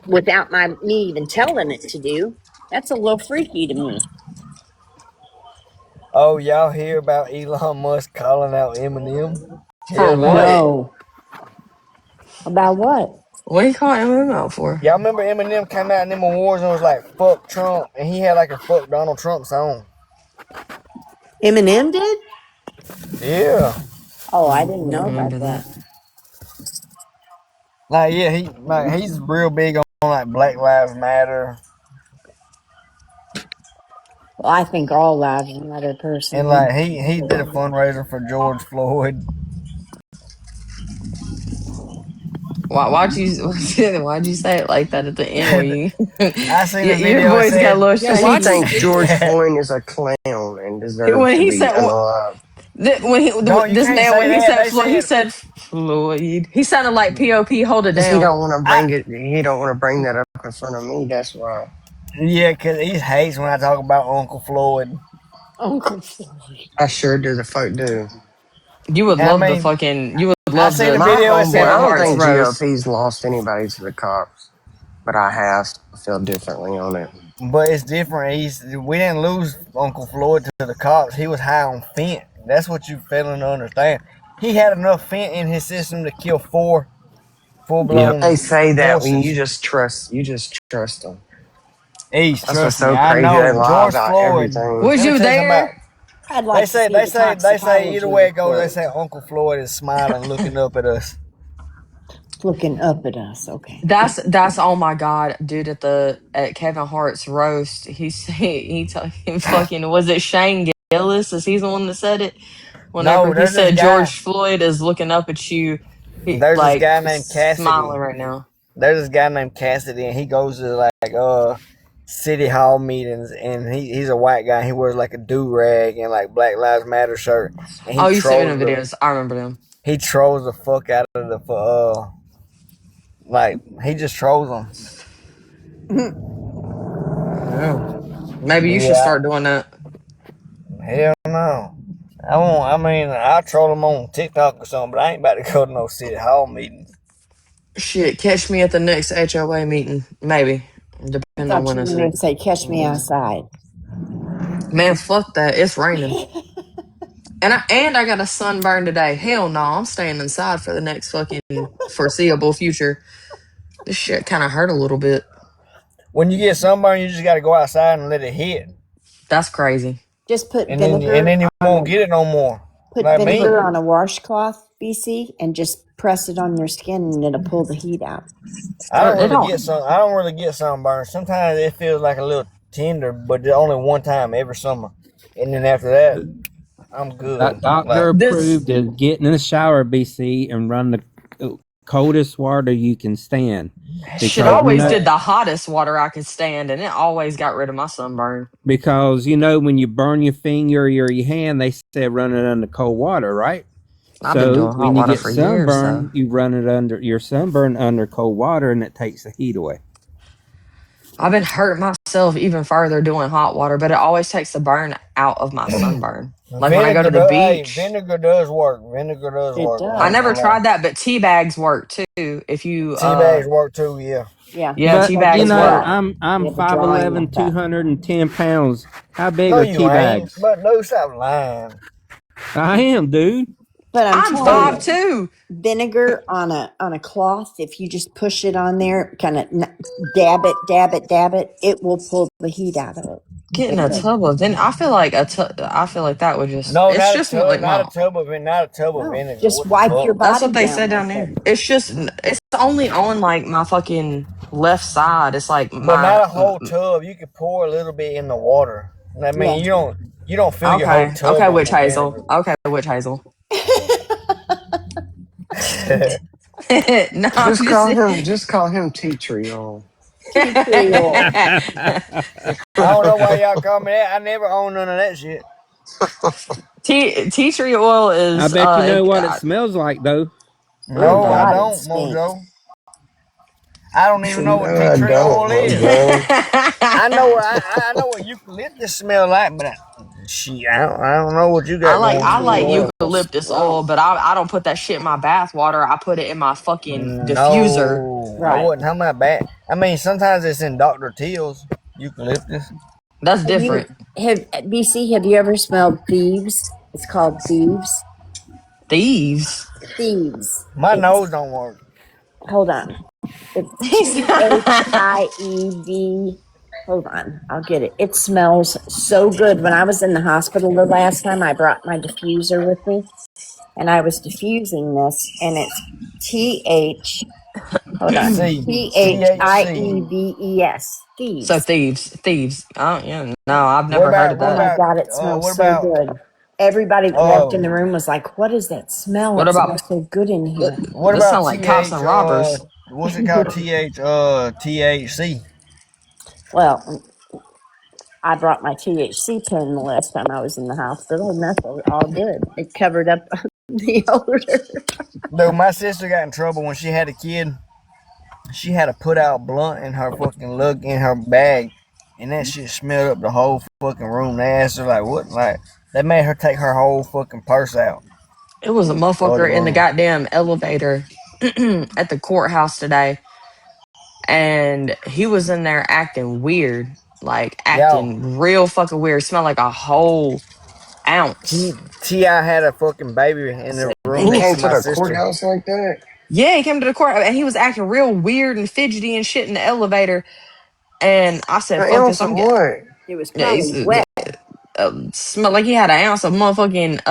without me even telling it to do. That's a little freaky to me. oh, y'all hear about Elon Musk calling out Eminem? For Hell what? no. No. About what? What are you calling him out for? Y'all remember Eminem came out in them awards and was like, fuck Trump, and he had like a fuck Donald Trump song. Eminem did? Yeah. Oh, I I didn't don't know remember about that. that. Like, yeah, he's real big on like Black Lives Matter. Well, I think all lives matter And personally. like he did a fundraiser for George Floyd. Why'd you why'd you say it like that at the end when you I seen a your video. It voice got a said, little You're He watching. thinks shaky? George Floyd is a clown and deserves When to he be said unalive. when he "Don't you this can't man say when that." They He said, said Floyd. He sounded like Pop. Hold it Because he down. don't want to "I bring it. He don't want to bring that up in front of me. That's why. yeah," because he hates when I talk about Uncle Floyd. Uncle Floyd. I sure do. The folk do. You would And I love the mean, fucking. You would I love seen a the My video. It homeboy. said, Kevin I don't Hart's think roast. GOP's lost anybody to the cops, but I have feel differently on it. but it's different. We didn't lose Uncle Floyd to the cops. He was high on fent. That's what you failing to understand. He had enough fent in his system to kill four full Yep. They blown say that when horses. you just trust them. East, That's what's trust me, so I crazy. They know lie George about Floyd. everything. Was Let me you tell you something about. there? I'd like to see the They say either toxicology way it goes. They report. say Uncle Floyd is smiling, looking up at us. Looking up at us. Okay. That's oh my god, dude! At Kevin Hart's roast, he fucking was it Shane Gillis? Is he the one that said it? Whenever No, he there's this said guy. George Floyd is looking up at you, he There's this like guy named smiling Cassidy. right now. There's this guy named Cassidy, and he goes to like city hall meetings, and he's a white guy. He wears like a do rag and like Black Lives Matter shirt, and Oh, you sent me the videos. I remember them. he trolls the fuck out of the like he just trolls them. Yeah. Maybe you should Yeah, start doing that. hell no. I won't. I mean, I troll them on TikTok or something, but I ain't about to go to no city hall meetings. Shit, catch me at the next HOA meeting. Maybe. I Depending on thought when you were it's going at. to say, "Catch me outside." Man, fuck that. It's raining. And I got a sunburn today. Hell no, I'm staying inside for the next fucking foreseeable future. This shit kind of hurt a little bit. When you get sunburn, you just got to go outside and let it hit, That's crazy. Just and then you won't get it no more. put Like me, vinegar on a washcloth, BC, and just press it on your skin, and it'll pull the heat out. It don't. I don't really get sunburned. Sometimes it feels like a little tender, but only one time every summer, and then after that, I'm good. That doctor Like This. approved is get in the shower, BC, and run the coldest water you can stand. Shit, I Because fuck always no. did the hottest water I could stand, and it always got rid of my sunburn. when you burn your finger or your hand, they said run it under cold water, right? I've been So doing hot when you water get for years, sunburn, though. you run it under your sunburn under cold water, and it takes the heat away. I've been hurting myself even further doing hot water, but it always takes the burn out of my sunburn. Like when I go to the beach. Vinegar does work. Vinegar does It work. I I does. ain't never gonna lie. tried that, but tea bags work too. If you Tea bags work too. Yeah. Yeah, yeah, just But tea like the bags work. dry. I'm Yeah, the drawing 5'11", of that. 210 pounds. How big No, are you tea ain't. bags? But no, stop lying. I am, dude. But I'm I'm telling So 5'2". vinegar on a cloth, if you just push it on there, kind of dab it, it will pull the heat out of it. Getting It a will. tub of then I feel like that would just no, it's just like not a my tub of No, vinegar. just What the wipe your fuck? that's body what they down said down with there. it. It's only on like my fucking left side. It's like But not my a whole tub. You could pour a little bit in the water. I Yeah. mean, you don't fill your whole tub okay, up witch with hazel. vinegar. Okay, witch hazel. No, I'm just Just call him tea tree oil. Tea tree oil. I don't know why y'all call me that. I never owned none of that shit. tea tree oil I is bet you know what it smells like, though. Oh No, I God, it don't, stinks. Mojo. I don't even know No, what tea I tree don't, oil is. Mojo. I know what eucalyptus smell like, but I don't know what you got Tea going I tree on. like oil. eucalyptus oil, Strong. but I don't put that shit in my bath water. I put it in my fucking diffuser. No, I Right. wasn't talking about that. I mean, sometimes it's in Dr. Teal's eucalyptus. That's Have you different. have BC? Have you ever smelled thieves? It's called thieves. Thieves. Thieves. My It's nose don't work. hold on. It's He's THIEV. Hold on, I'll get it. It smells so good. When I was in the hospital the last time, I brought my diffuser with me, and I was diffusing this, and it's TH. Hold on, C THC. THIEVES. so Thieves. thieves. Oh yeah, no, I've never heard of Oh that. my God, it smells What so about good. Everybody that walked in the Oh, room was like, "What is that smell? What It about smells so good in here." what this? about Sound like cops TH? and robbers. What's it called? THC. Well, I brought my THC pen the last time I was in the hospital, and that's all good. It covered up the odor. Dude, my sister got in trouble when she had a kid. She had a put out blunt in her fucking lug in her bag, and that shit smelled up the whole fucking room. They asked her like, "What?" Like they made her take her whole fucking purse out. It was a Throw the motherfucker in the room. goddamn elevator at the courthouse today, and he was in there acting weird, like Yo, acting real fucking weird. Smelled like a whole ounce. Ti had a fucking baby I in the said, room He next came to to my the sister. courthouse like that. yeah, he came to the court and he was acting real weird and fidgety and shit in the elevator. And I said, An "Fuck this!" ounce of what? It was Yeah, probably wet. smelled like he had an ounce of motherfucking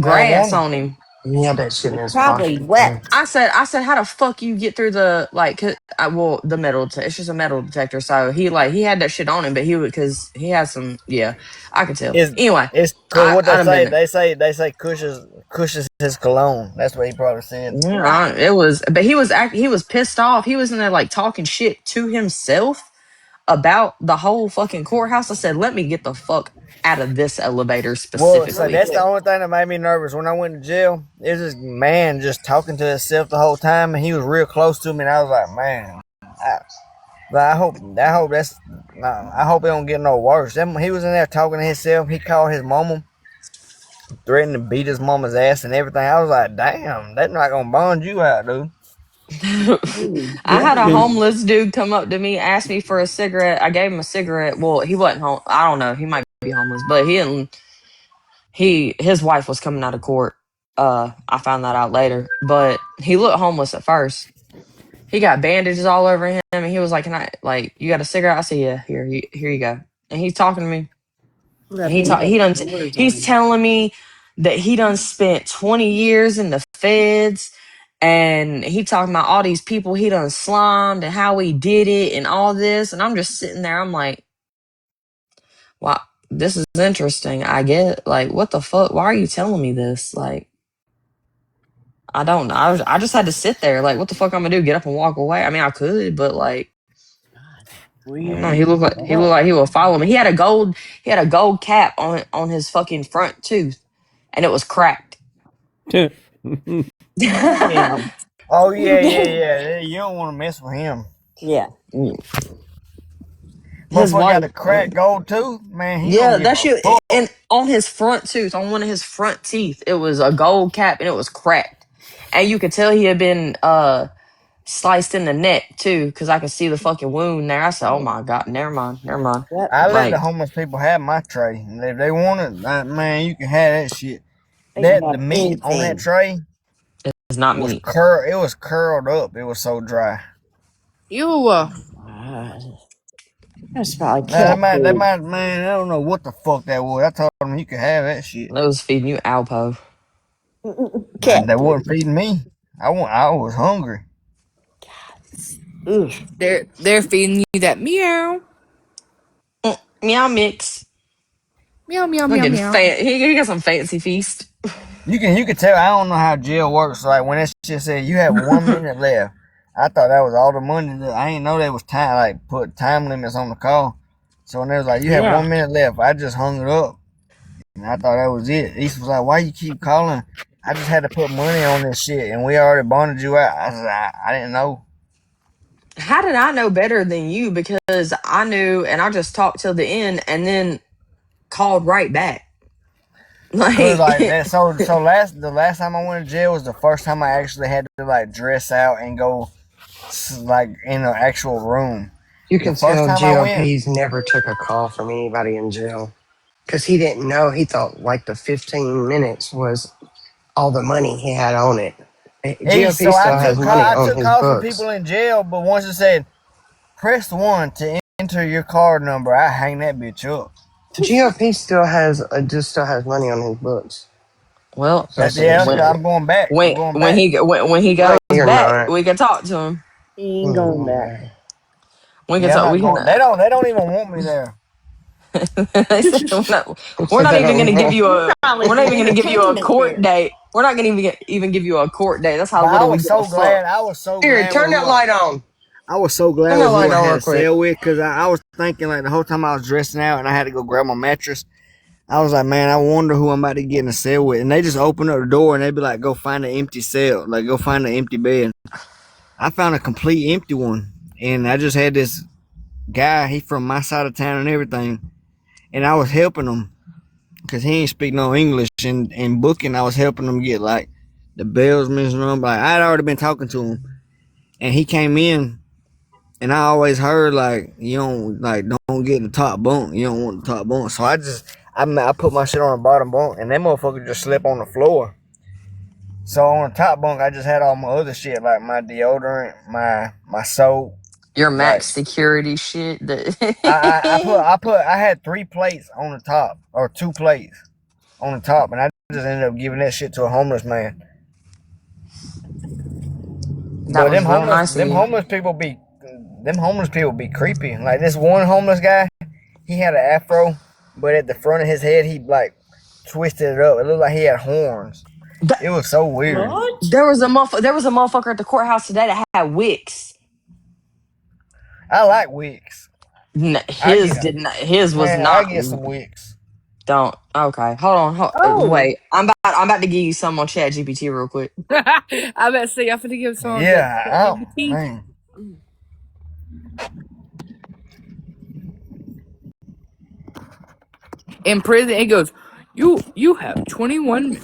grass Marijuana. on him. He had that shit in his Probably pocket. wet. I said, how the fuck you get through the like? Well, the metal. It's just a metal detector. So he had that shit on him, but he would because he had some. Yeah, I could tell. Is Anyway, it's because I what I they done been say? there. They say Cush is his cologne. That's what he probably said. Yeah, Right. it was, but he was pissed off. He was in there like talking shit to himself about the whole fucking courthouse. I said, let me get the fuck out of this elevator Well, so specifically. that's the only thing that made me nervous when I went to jail. There's this man just talking to himself the whole time, and he was real close to me, and I was like, man, I hope that's, nah, I hope it don't get no worse. He was in there talking to himself. He called his mama, threatened to beat his mama's ass and everything. I was like, damn, that's not gonna bond you out, dude. Ooh, I had a Dude, homeless dude come up to me, ask me for a cigarette. I gave him a cigarette. Well, he wasn't home. I don't know. He might be homeless, but he didn't. His wife was coming out of court. I found that out later, but he looked homeless at first. He got bandages all over him, and he was like, "Can I like you got a cigarette?" I said, "Yeah, here you go." And he's talking to me. And let him get the words he's on. telling me that he done spent 20 years in the feds, and he talking about all these people he done slimed and how he did it and all this. And I'm just sitting there, I'm like, wow, this is interesting. I get like, what the fuck? Why are you telling me this? Like, I don't know. I just had to sit there. Like, what the fuck I'm gonna do? Get up and walk away? I mean, I could, but like, I don't know. Weird. He looked like he would follow me. He had a gold cap on his fucking front tooth, and it was cracked. Damn. Oh yeah. You don't want to mess with him. Yeah. His Motherfucker got wife, the cracked gold tooth. Man, he don't yeah, give that a shit. fuck. And on his front tooth, on one of his front teeth, it was a gold cap, and it was cracked. And you could tell he had been sliced in the neck too, because I could see the fucking wound there. I said, "Oh my god, never mind." Yep. I let the Like, homeless people have my tray. And if they want it, man, you can have that shit. They can The have meat on that anything. tray it's not was me. it was curled up. It was so dry. Ew. Uh, that's probably Now cat food. man, I don't know what the fuck that was. I told them you could have that shit. That was feeding you Alpo. Cat They food. wasn't feeding me. I was hungry. Ugh. They're feeding you that meow. Meow mix. Meow meow Look meow at meow. he got some fancy feast. You can tell I don't know how jail works. Like when that shit said you have 1 minute left, I thought that was all the money. I ain't know they was time like put time limits on the call. So when they was like you have Yeah. 1 minute left, I just hung it up and I thought that was it. East was like, why you keep calling? I just had to put money on this shit and we already bonded you out. I said I didn't know. How did I know better than you? Because I knew, and I just talked till the end, and then called right back. Cause Like, like that, the last time I went to jail was the first time I actually had to like dress out and go like in an actual room. You The can first tell time I went, GOP's never took a call from anybody in jail because he didn't know. He thought like the 15 minutes was all the money he had on it. GOP so still has money I on took his calls from books. people in jail, but once it said press one to enter your card number, I hang that bitch up. GOP just still has money on his books. well, So when I'm going back. I'm going back. when he no, goes you're back, not. we can talk to him. He ain't going back. We can Yeah, I'm talk. not We can. going. They don't even want me there. They said we're Said not that even on going to give wrong. you a Probably we're not some even going to give you a entertainment court there. date. We're not going to even give you a court date. That's how But I little we was give a so fuck. glad. I was so Here, glad with turn who that light on. I was so glad Turn that with who light I on had real to quick. sell with, because I was thinking like the whole time I was dressing out and I had to go grab my mattress. I was like, man, I wonder who I'm about to get in a cell with. And they just open up the door and they'd be like, go find an empty cell, like go find an empty bed. I found a complete empty one, and I just had this guy. He from my side of town and everything, and I was helping him because he ain't speak no English. And booking, I was helping him get like the bellsman's room. Like I'd already been talking to him, and he came in, and I always heard like you don't get in the top bunk. You don't want the top bunk. So I put my shit on the bottom bunk, and that motherfucker just slept on the floor. So on the top bunk, I just had all my other shit like my deodorant, my soap, Your like max security shit. I had 3 plates on the top, or 2 plates on the top, and I just ended up giving that shit to a homeless man. That But was real nice of you. them homeless people be creepy. Like this one homeless guy, he had an afro, but at the front of his head he like twisted it up. It looked like he had horns. It was so weird. What? There was a motherfucker at the courthouse today that had wicks. I like wigs. I His get did not. His was man, I not. get some wigs. Don't. Okay, hold on. Oh, Wait, I'm about to give you some on Chat GPT real quick. I bet say I'm finna give some of the Yeah, LGBT. man. In prison, it goes, you have 21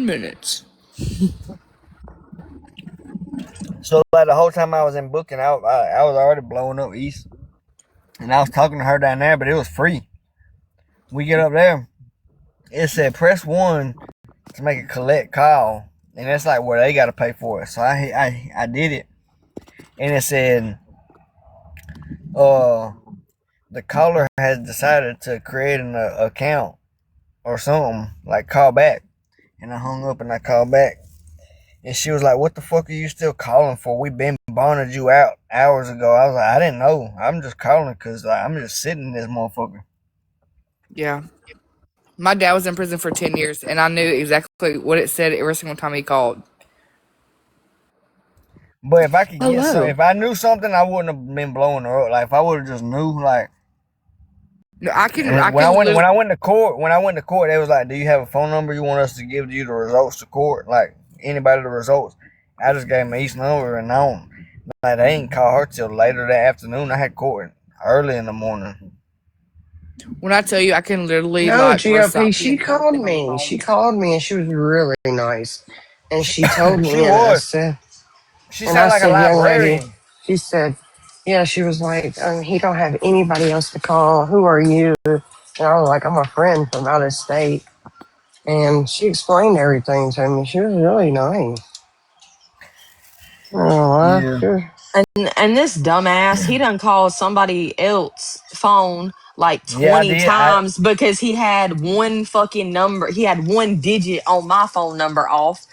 minutes. So like the whole time I was in booking, I was already blowing up east, and I was talking to her down there, but it was free. We get up there, it said press 1 to make a collect call, and that's like where they got to pay for it. So I did it, and it said uh the caller has decided to create an account or something, like call back. And I hung up and I called back. And she was like, what the fuck are you still calling for? We been bonded you out hours ago. I was like, I didn't know. I'm just calling because like, I'm just sitting in this motherfucker. Yeah. My dad was in prison for 10 years, and I knew exactly what it said every single time he called. But if I could get some, Hello. if I knew something, I wouldn't have been blowing her up. Like if I would have just knew, like No, I can when literally. I went to court, they was like, "Do you have a phone number you want us to give you the results to court? Like anybody the results?" I just gave them each number, and I don't like they ain't call her till later that afternoon. I had court early in the morning. When I tell you, I can literally No, like GOP, recite the she entire called thing on the me. She phone. called me and she was really nice. And she told She me, and I was. said, She sounded like a young lady, librarian. she said, yeah, she was like, he don't have anybody else to call. Who are you? And I was like, I'm a friend from out of state. And she explained everything to me. She was really nice. Oh, Yeah. And this dumbass, he done called somebody else phone like Yeah, I 20 did. times because he had one fucking number. He had one digit on my phone number off.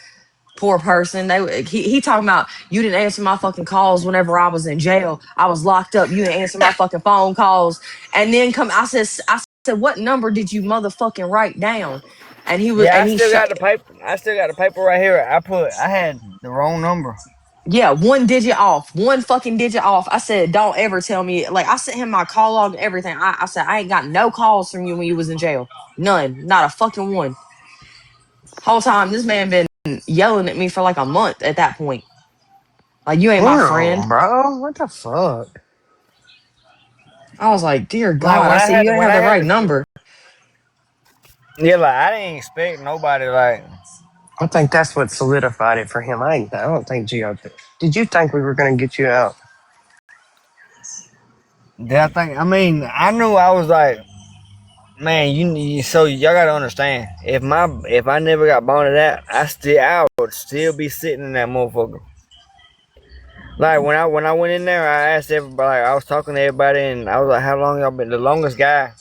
Poor person. He talking about you didn't answer my fucking calls whenever I was in jail. I was locked up. You didn't answer my fucking phone calls. And then I said, what number did you motherfucking write down? Yeah, And he I still got the paper right here. I had the wrong number. Yeah, one digit off, one fucking digit off. I said, don't ever tell me. Like, I sent him my call log and everything. I said, I ain't got no calls from you when you was in jail. None. Not a fucking one. Whole time, this man been yelling at me for like a month at that point. Like, you ain't my friend. damn, bro. What the fuck? I was like, dear Like God. I said, you ain't when have I the had right to, number. yeah, like I didn't expect nobody like. I think that's what solidified it for him. I don't think GOP. Did you think we were going to get you out? That I think. I mean, I knew I was like, man, so y'all gotta understand. If I never got bonded out, I would still be sitting in that motherfucker. Like when I went in there, I asked everybody. Like, I was talking to everybody, and I was like, "How long y'all been?" The longest guy,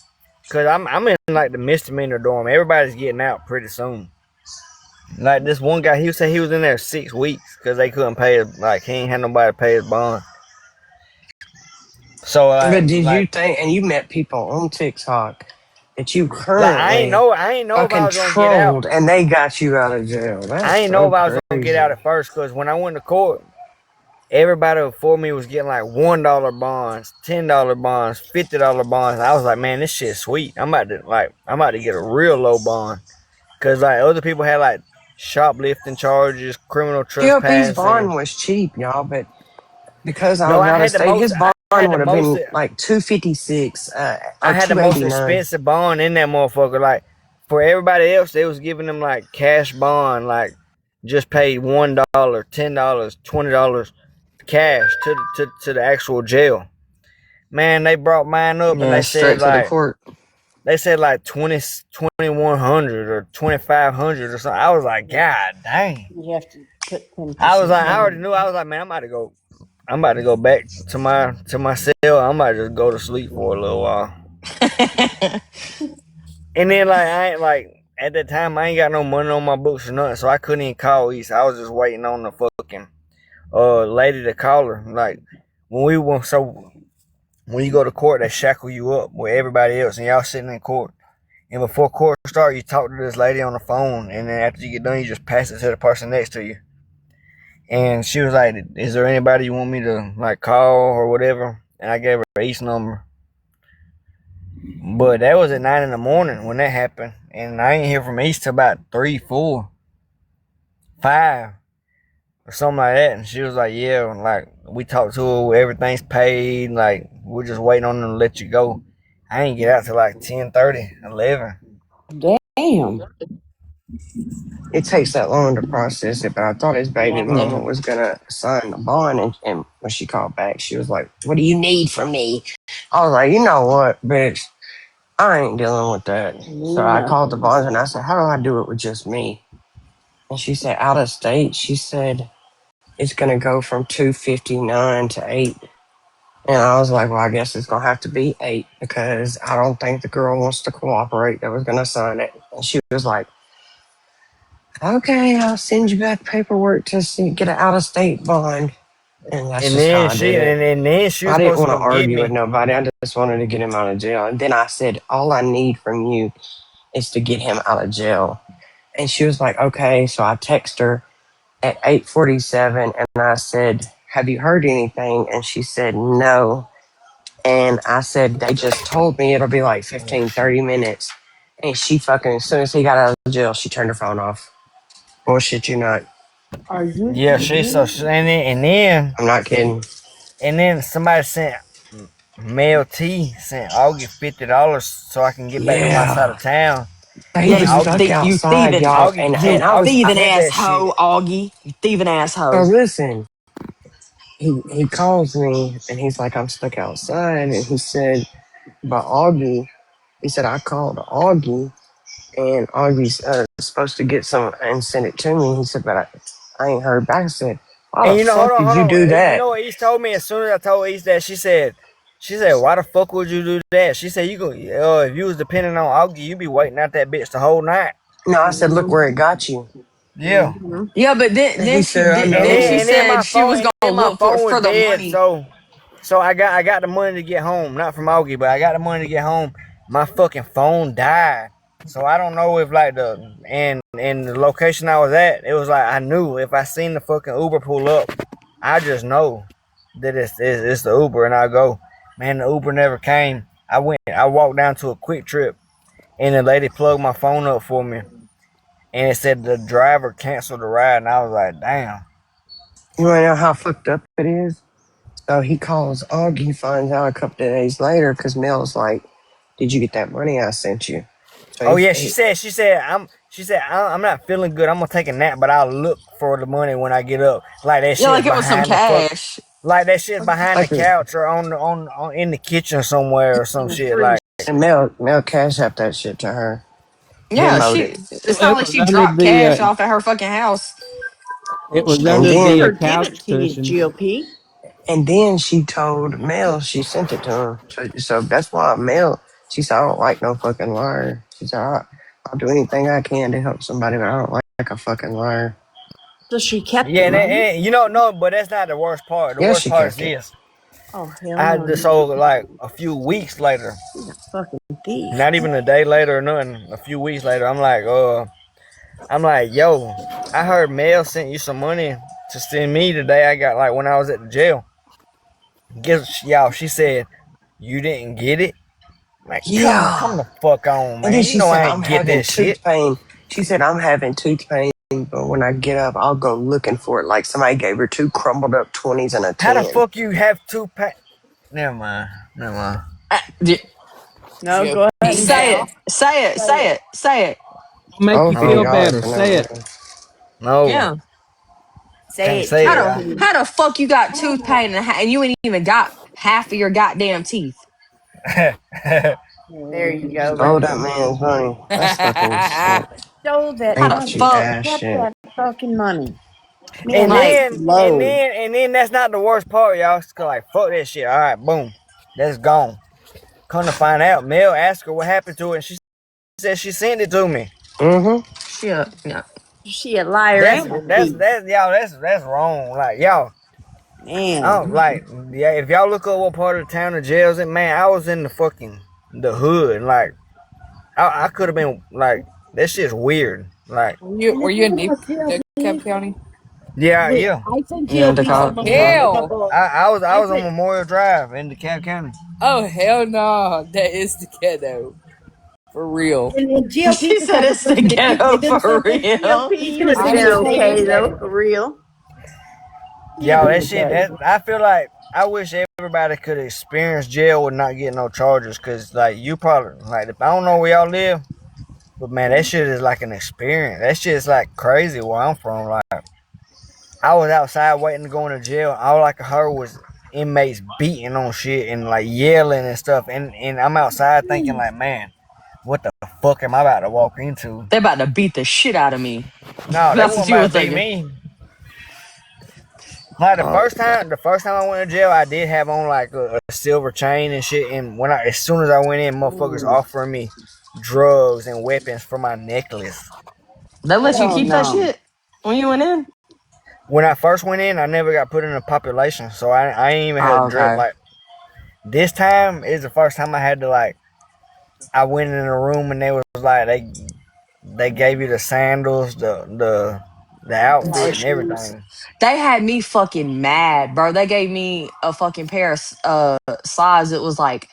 cause I'm in like the misdemeanor dorm. Everybody's getting out pretty soon. Like this one guy, he said he was in there 6 weeks because they couldn't pay his, like he ain't had nobody to pay his bond. So But did you like think, and you met people on TikTok that you I ain't currently know if I fucking was gonna get out. trolled and they got you out of jail? I That's ain't know so if I was gonna get out crazy. at first because when I went to court, everybody before me was getting like $1 bonds, $10 bonds, $50 bonds. I was like, man, this shit's sweet. I'm about to get a real low bond because like other people had like shoplifting charges, criminal GOP's bond trespassing. was cheap, y'all, but because I No, was out of state, his bond I had the would have most. been like 256 I or had the most 289. expensive bond in that motherfucker. Like for everybody else, they was giving them like cash bond, like just paid $1, $10, $20 cash to the actual jail. Man, they brought mine up and Yeah, straight to the court. they said like 2100 or 2500 or something. I was like, God dang. You have to put 10%. I already knew. I was like, man, I'm about to go back to my cell. I'm about to just go to sleep for a little while. And then like I ain't like at that time I ain't got no money on my books or nothing, so I couldn't even call East. I was just waiting on the fucking lady to call her. Like when you go to court, they shackle you up with everybody else, and y'all sitting in court. And before court start, you talk to this lady on the phone, and then after you get done, you just pass it to the person next to you. And she was like, "Is there anybody you want me to like call or whatever?" And I gave her East number. But that was at 9 in the morning when that happened, and I ain't hear from East till about 3, 4, 5, or something like that. And she was like, "Yeah, like we talked to her, everything's paid, like we're just waiting on them to let you go." I ain't get out till like 10:30, 11. Damn. It takes that long to process it, but I thought his baby mama Yeah. was gonna sign the bond, and when she called back, she was like, "What do you need from me?" I was like, "You know what, bitch? I ain't dealing with that." So I No. called the bonds and I said, "How do I do it with just me?" And she said, "Out of state." She said, "It's gonna go from 259 to 8." And I was like, "Well, I guess it's gonna have to be 8 because I don't think the girl wants to cooperate that was gonna sign it." And she was like, "Okay, I'll send you back paperwork to see, get an out of state bond." And that's And just how then I did it. she was I didn't supposed to want to come get argue with me. nobody. I just wanted to get him out of jail. And then I said, "All I need from you is to get him out of jail." And she was like, "Okay." So I text her at 8:47 and I said, "Have you heard anything?" And she said, "No." And I said, "They just told me it'll be like Oh 15, shit. 30 minutes." And she fucking, as soon as he got out of jail, she turned her phone off. Bullshit, you not. Are you Yeah, kidding? and then somebody sent Mel T sent Augie $50 so I can get back to my side Yeah. of town. He Yeah, And was stuck you outside, thieving, y'all. And I you was, thieving sent that asshole, shit. Augie. You thieving so asshole. listen, he calls me and he's like, "I'm stuck outside." And he said, "But Augie," he said, "I called Augie and Augie's supposed to get some and send it to me." He said, "But I ain't heard back." I said, "Why And the fuck did hold you do on. You that?" know what East told me as soon as I told East that she said, why the fuck would you do that? She said, if you was depending on Augie, you be waiting out that bitch the whole night. No, I said, "Look where it got you." Yeah. Yeah, but And he said, "I And know." she then said she was gonna my look phone was for the dead. money. So I got the money to get home, not from Augie, but I got the money to get home. My fucking phone died. So I don't know if like and the location I was at, it was like I knew if I seen the fucking Uber pull up, I just know that it's the Uber and I go, man, the Uber never came. I walked down to a Quick Trip and the lady plugged my phone up for me and it said the driver canceled the ride and I was like, damn. You want to know how fucked up it is? So he calls Augie, finds out a couple of days later because Mel's like, "Did you get that money I sent you?" So Oh yeah, he she said I'm not feeling good. I'm gonna take a nap, but I'll look for the money when I get up. Like that Yeah, shit's like it was some behind the fuck. cash. Like that shit's behind the like, couch or on in the kitchen somewhere or some shit. Like and Mel cash apped that shit to her, Yeah, Venmoed she. it, It's It not like was she under dropped the cash off at her fucking house. it was and under the then Give it couch to you, cushions. GOP. she told Mel she sent it to him. So that's why Mel. She said, "I don't like no fucking liar." She said, "I'll do anything I can to help somebody, but I don't like a fucking liar." So she kept yeah, the money. and you know no, but that's not the worst part. The Yeah, worst she part is kept it. this. Oh hell I had no! this so like a few weeks later, He's a fucking thief. not even a day later or nothing. A few weeks later, I'm like, yo, I heard Mel sent you some money to send me today. I got like when I was at the jail. Guess y'all, she said you didn't get it. Like, come Yeah. the fuck on, And then man. You she know said, I I'm ain't get having that shit. tooth pain. She said, I'm having tooth pain, but when I get up, I'll go looking for it. Like somebody gave her two crumbled up 20s and a How the 10. fuck you have two pa- Never mind. Never mind. No, Jill, go ahead and Say say it. it. Say it. Say Say it. it. Say it. I'll make you Okay, No. feel y'all ain't better. gonna Say never it. know. No. Yeah. Say Can't it, say How it, the y'all. GOP. how the fuck you got tooth pain and you ain't even got half of your goddamn teeth? There you go. Oh, Right that there. man's money. That's fucking sick. Show that How the Ain't money. you fuck? ass Get shit. that fucking money. Man, and that's Like then and low. then and then that's not the worst part, y'all. It's like fuck that shit. Alright, boom. That's gone. Come to find out, Mel asked her what happened to it, and she said she sent it to me. Mm-hmm. shit. Yeah. She a liar That's and a that's thief. that's y'all. That's wrong. Like y'all, I Man. don't like. Yeah, if y'all look up what part of the town the jail's in, man, I was in the fucking the hood. Like I could have been like that shit's weird. Like were you in DeKalb County? yeah, yeah. Yeah, the Oh cop. Yeah. hell! I was on Memorial Drive in DeKalb County. Oh hell no! That is the ghetto for real. And GOP She just said has a it's the fucking ghetto they're gonna for say this real. GOP. You was I in there just okay though, for real. You Y'all, did that shit. okay. That I feel like I wish everybody could experience jail with not getting no charges. Cause like you probably like if I don't know where y'all live, but man, that shit is like an experience. That shit is like crazy where I'm from. Like I was outside waiting to go into jail. All I could hear was inmates beating on shit and like yelling and stuff. And I'm outside thinking like, man, what the fuck am I about to walk into? They about to beat the shit out of me. No, they That's what wasn't you about were to beat thinking. me. Like Oh, the first time I went to jail, I did have on like a silver chain and shit. And as soon as I went in, motherfuckers offering me drugs and weapons for my necklace. They let you Hell keep that no. shit when you went in? When I first went in, I never got put in a population, so I ain't even had Oh, a drug. okay. Like this time is the first time I had to like. I went in a room and they was like they gave you the sandals, the No outfit and shoes. everything. They had me fucking mad, bro. They gave me a fucking pair of size. It was like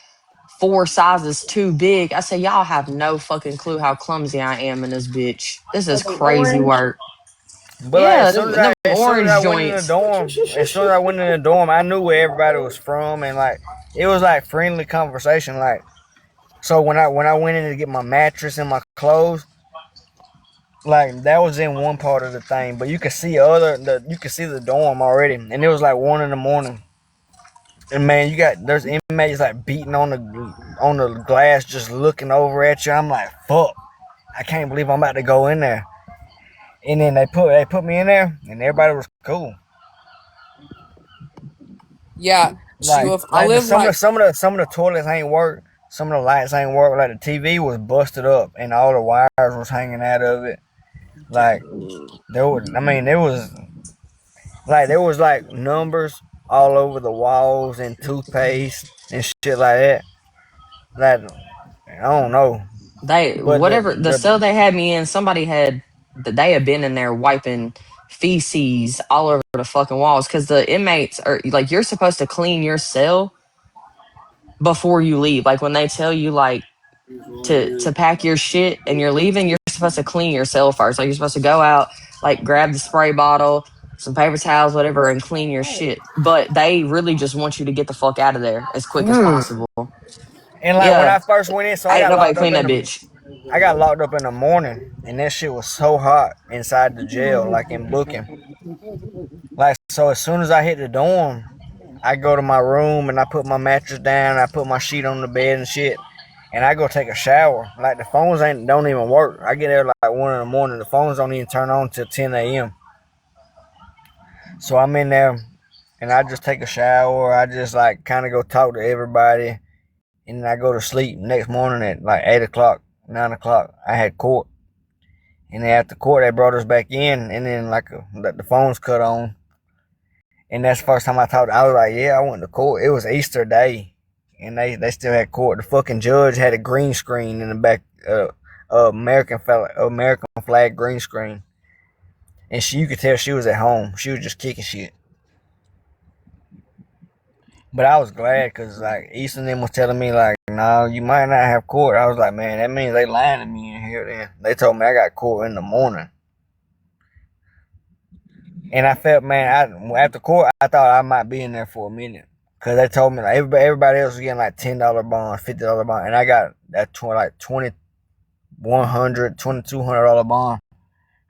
4 sizes too big. I said, y'all have no fucking clue how clumsy I am in this bitch. This So is the crazy orange. work. But like Yeah, them as soon as orange I went in the joints. dorm, I knew where everybody was from and like it was like friendly conversation. Like so when I went in to get my mattress and my clothes, like that was in one part of the thing, but you could see the dorm already, and it was like 1 in the morning. And man, there's inmates like beating on the glass, just looking over at you. I'm like, fuck, I can't believe I'm about to go in there. And then they put me in there, and everybody was cool. Yeah, Like shoot. I live like some of the toilets ain't work. Some of the lights ain't work. Like the TV was busted up, and all the wires was hanging out of it. Like there was like numbers all over the walls and toothpaste and shit like that. Like I don't know, They but whatever the the cell they had me in, somebody had they had been in there wiping feces all over the fucking walls because the inmates are like you're supposed to clean your cell before you leave. Like when they tell you like to pack your shit and you're leaving, you're supposed to clean your cell first. Like you're supposed to go out, like grab the spray bottle, some paper towels, whatever, and clean your shit. But they really just want you to get the fuck out of there as quick as possible. and like when Yeah, I first went in, so ain't nobody clean that bitch. I got locked up in the morning, and that shit was so hot inside the jail, like in booking. Like so, as soon as I hit the dorm, I go to my room and I put my mattress down, I put my sheet on the bed and shit, and I go take a shower. Like the phones ain't don't even work. I get there like 1 in the morning. The phones don't even turn on till 10 a.m. So I'm in there and I just take a shower. I just like kind of go talk to everybody, and then I go to sleep. Next morning at like 8 o'clock, 9 o'clock, I had court, and then after court they brought us back in, and then like the phones cut on, And that's the first time I talked. I was like, yeah, I went to court. It was Easter Day, and they still had court. The fucking judge had a green screen in the back, American flag green screen, and you could tell she was at home. She was just kicking shit. But I was glad because like Easton them was telling me like, no, you might not have court. I was like, man, that means they lying to me in here. Then they told me I got court in the morning, and I felt, man, after court, I thought I might be in there for a minute because they told me like everybody else was getting like $10 bonds, $50 bond, and I got that like 2,200 bond.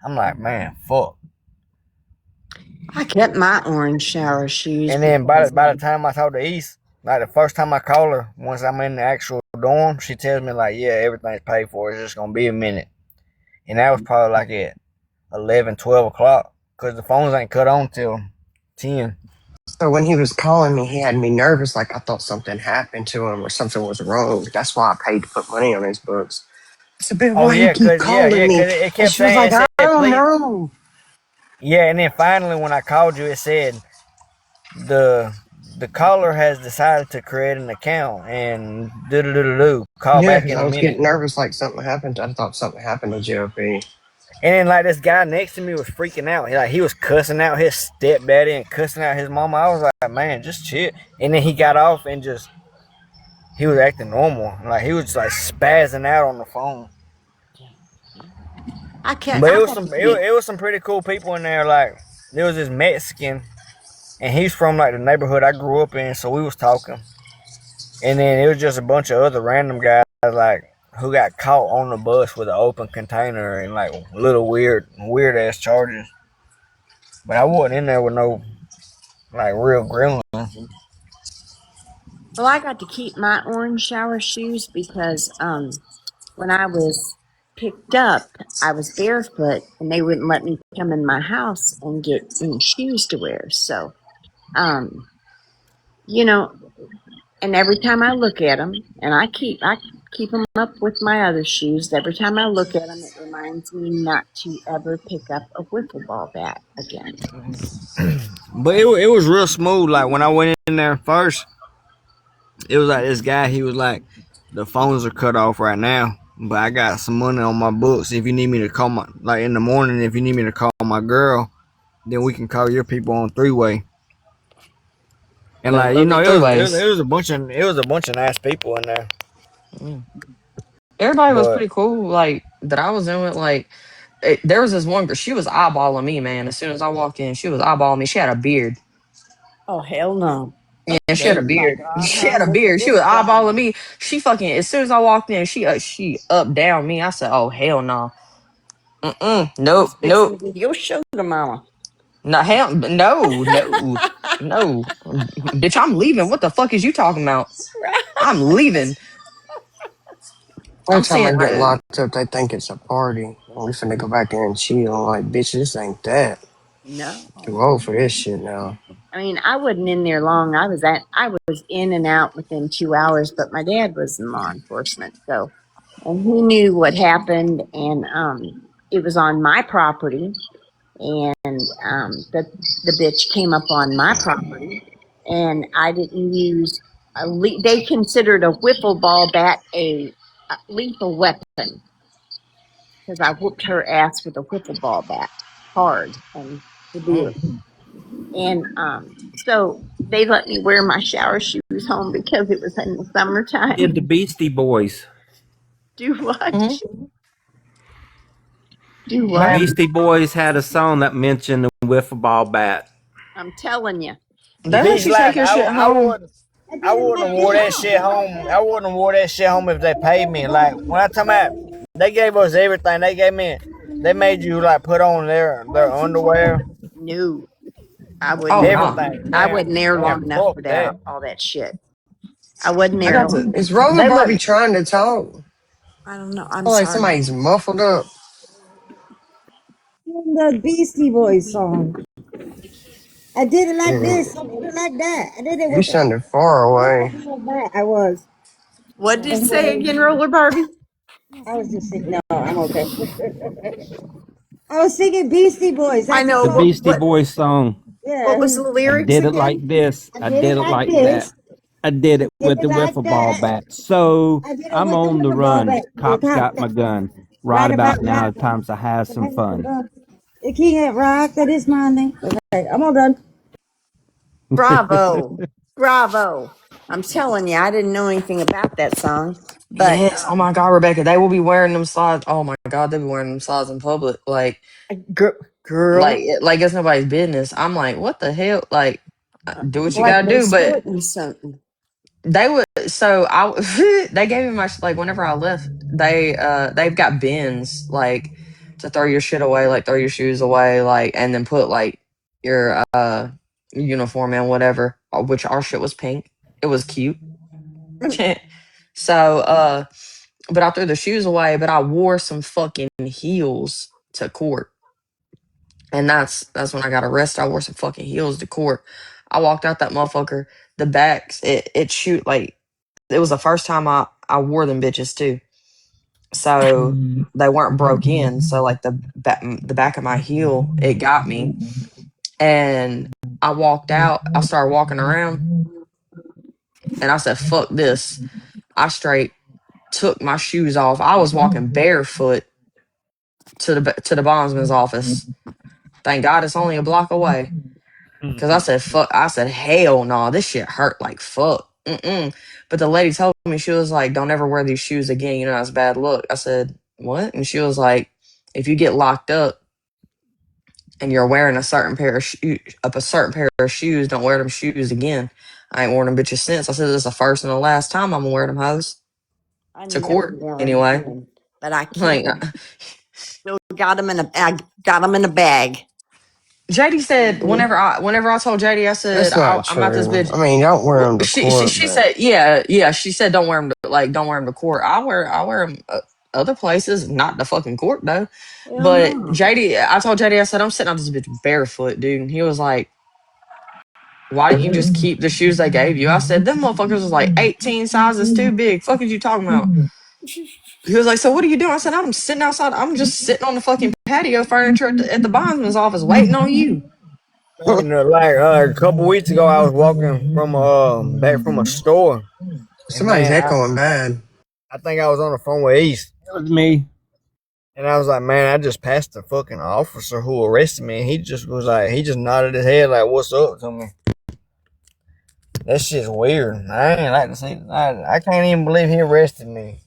I'm like, man, fuck. I kept my orange shower shoes And then by because the time I talked to East, like the first time I call her, once I'm in the actual dorm, she tells me like, yeah, everything's paid for. It's just gonna be a minute. And that was probably like at 11, 12 o'clock because the phones ain't cut on till 10. So when he was calling me, he had me nervous, like I thought something happened to him or something was wrong. That's why I paid to put money on his books. I said, "But Oh why you yeah, keep calling me?" cause it And kept she was saying, like, it "I said don't please. know." Yeah, and then finally when I called you, it said the the caller has decided to create an account and do do do do do. Call Yeah, back because in I a was minute. getting nervous, like something happened. I thought something happened to JLP. And then like this guy next to me was freaking out. He was cussing out his stepdaddy and cussing out his mama. I was like, man, just chill. And then he got off and just he was acting normal. Like he was just like spazzing out on the phone. But I got to keep. it was some pretty cool people in there. Like there was this Mexican and he's from like the neighborhood I grew up in, so we was talking. And then it was just a bunch of other random guys like who got caught on the bus with an open container and like little weird ass charges. But I wasn't in there with no like real gremlin. Well, I got to keep my orange shower shoes because when I was picked up, I was barefoot and they wouldn't let me come in my house and get any shoes to wear. So, um, you know, and every time I look at them, and I keep them up with my other shoes. Every time I look at them, it reminds me not to ever pick up a wiffle ball bat again. But it was real smooth. Like when I went in there first, it was like this guy. He was like, "The phones are cut off right now, but I got some money on my books. If you need me to call my like in the morning, if you need me to call my girl, then we can call your people on three way." And They like love the three ways. it was a bunch of nice people in there. Mm. Everybody was But pretty cool. Like that I was in with. Like there was this one girl. She was eyeballing me, man. As soon as I walked in, she was eyeballing me. She had a beard. Oh hell no! Yeah, she had a Oh my beard. God, She huh? had a beard. She This was guy. eyeballing me. She fucking. As soon as I walked in, she up down me. I said, "Oh hell no, I nope, was fixing to nope, give your shoulder, mama. no hell, no, no, no, bitch, I'm leaving. What the fuck is you talking about? I'm leaving. Every I'm time I saying, get locked up, they think it's a party. We finna go back there and chill. I'm like, bitch, this ain't that. No. Too old for this shit now. I mean, I wasn't in there long. I was in and out within 2 hours, but my dad was in law enforcement, so and he knew what happened, and it was on my property, and the bitch came up on my property, and I didn't use they considered a wiffle ball bat a lethal weapon because I whooped her ass with a wiffle ball bat hard and severe. And so they let me wear my shower shoes home because it was in the Did summertime. the Beastie Boys? Do what? mhm. Do The what? man, Beastie Boys had a song that mentioned the wiffle ball bat. I'm telling you. They let bitch, you take like your shit I home. wouldn't. I wouldn't have wore that shit home. I wouldn't have wore that shit home if they paid me. Like when I talk about, they gave us everything. They made you like put on their underwear, No, I Oh wouldn't. no, everything. I wasn't there Man, long enough fuck for that. that. All that shit. I wasn't I there got long. to. Is Roller They let Barbie me. trying to talk? I don't know. I'm Oh, like sorry. somebody's muffled up. The Beastie Boys song. I did it like Mm, this. I did it like that. I did it you with the sounded far away. like that. I was. What did it say again, Roller Barbie? I was just singing. No, I'm okay. I was singing Beastie Boys. I That's the know, The song. but Beastie Boys song. What was Yeah. the I lyrics did it again? like this. I I did did it it like like that. this. I did it Did with it the like wiffle ball that. bat. So I did it I'm with the on the wiffle ball run. bat. The Cops cop got my gun. Right right about about now. now, time to have some fun. The king at rock, that is my name. Okay, I'm all done. Bravo. Bravo. I'm telling you, I didn't know anything about that song, but Yes. Oh my God, Rebecca, they will be wearing them slides. Oh my God, they be wearing them slides in public. girl, Like it's nobody's business. I'm like, what the hell? Like, do what you like gotta they do. But sporting something. they would. So they gave me my like whenever I left. They've got bins like to throw your shit away, like throw your shoes away, like and then put like your uniform in whatever. Which our shit was pink. It was cute. So but I threw the shoes away. But I wore some fucking heels to court. And that's when I got arrested. I wore some fucking heels to court. I walked out that motherfucker. The backs, it shoot like it was the first time I wore them bitches too. So they weren't broke in. So like the back of my heel, it got me. And I walked out. I started walking around, and I said, "Fuck this!" I straight took my shoes off. I was walking barefoot to the bondsman's office. Thank God it's only a block away. Cause I said fuck. I said hell no. This shit hurt like fuck. Mm-mm. But the lady told me, she was like, "Don't ever wear these shoes again. You know that's a bad look." I said what? And she was like, "If you get locked up and you're wearing a certain pair of shoes, don't wear them shoes again." I ain't worn them bitches since. I said this is the first and the last time I'm gonna wear them hoes I to never court wore them anyway. again, but I keep Like them. Still got them in a bag. Got them in a bag. JD said, whenever I told JD, I said That's not I'm out this true. bitch. I mean, don't wear Well, them to court, she but said yeah she said don't wear them don't wear them to court. I wear them other places, not the fucking court though. Hell But no. JD, I told JD, I said I'm sitting on this bitch barefoot, dude, and he was like, "Why didn't you just keep the shoes they gave you?" I said them motherfuckers was like 18 sizes too big. Fuck is you talking about? He was like, "So what are you doing?" I said, "I'm sitting outside. I'm just sitting on the fucking patio furniture at the bondsman's office waiting on you." And like a couple weeks ago, I was walking from back from a store, and somebody's man, echoing bad. I think I was on the phone with East, It was me. and I was like, man, I just passed the fucking officer who arrested me, and he just was like, he just nodded his head like, "What's up?" to me. That shit's weird. I ain't like to see. I can't even believe he arrested me.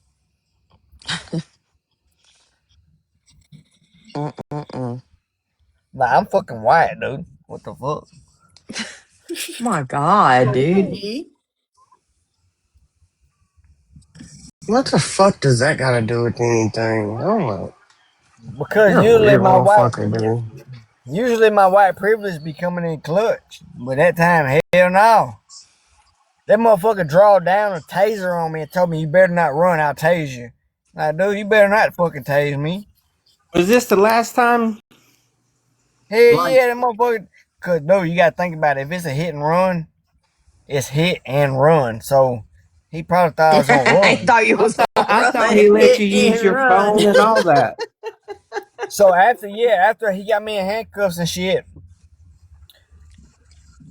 Mm-mm-mm. Like I'm fucking white, dude. What the fuck? My God, dude. Okay. What the fuck does that got to do with anything? Oh, my. Because You're a weird motherfucker, dude. usually my white privilege be coming in clutch, but that time, hell no. That motherfucker drawed down a taser on me and told me, "You better not run. I'll tase you." Like, dude, you better not fucking tase me. Was this the last time? Hell Like, yeah, that motherfucker. Cause dude, you gotta think about it. If it's a hit and run, it's hit and run. So he probably thought I was gonna I run. thought you was gonna I thought run. he let you Hit use and your run. phone and all that. So after he got me in handcuffs and shit,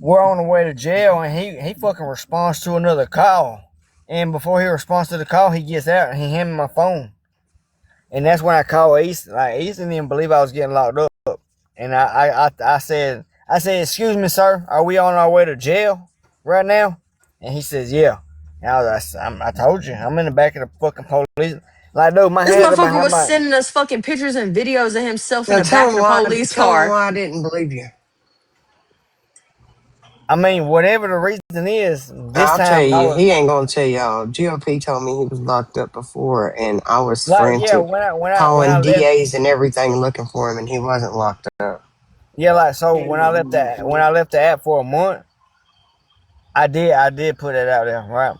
we're on the way to jail, and he fucking responds to another call. And before he responds to the call, he gets out and he handed me my phone. And that's when I called East. Like East didn't even believe I was getting locked up. And I said, "Excuse me, sir, are we on our way to jail right now?" And he says, "Yeah." And I told you, I'm in the back of the fucking police. Like, dude, my This hands are motherfucker behind was my. sending us fucking pictures and videos of himself in Now the back of the police tell him car. why I didn't believe you. I mean, whatever the reason is, this I'll tell time I you, was he ain't gonna tell y'all. GOP told me he was locked up before, and I was like, yeah, frantic, when I calling left, DAs and everything looking for him, and he wasn't locked up. yeah, like so when I left the app for a month, I did put it out there, right?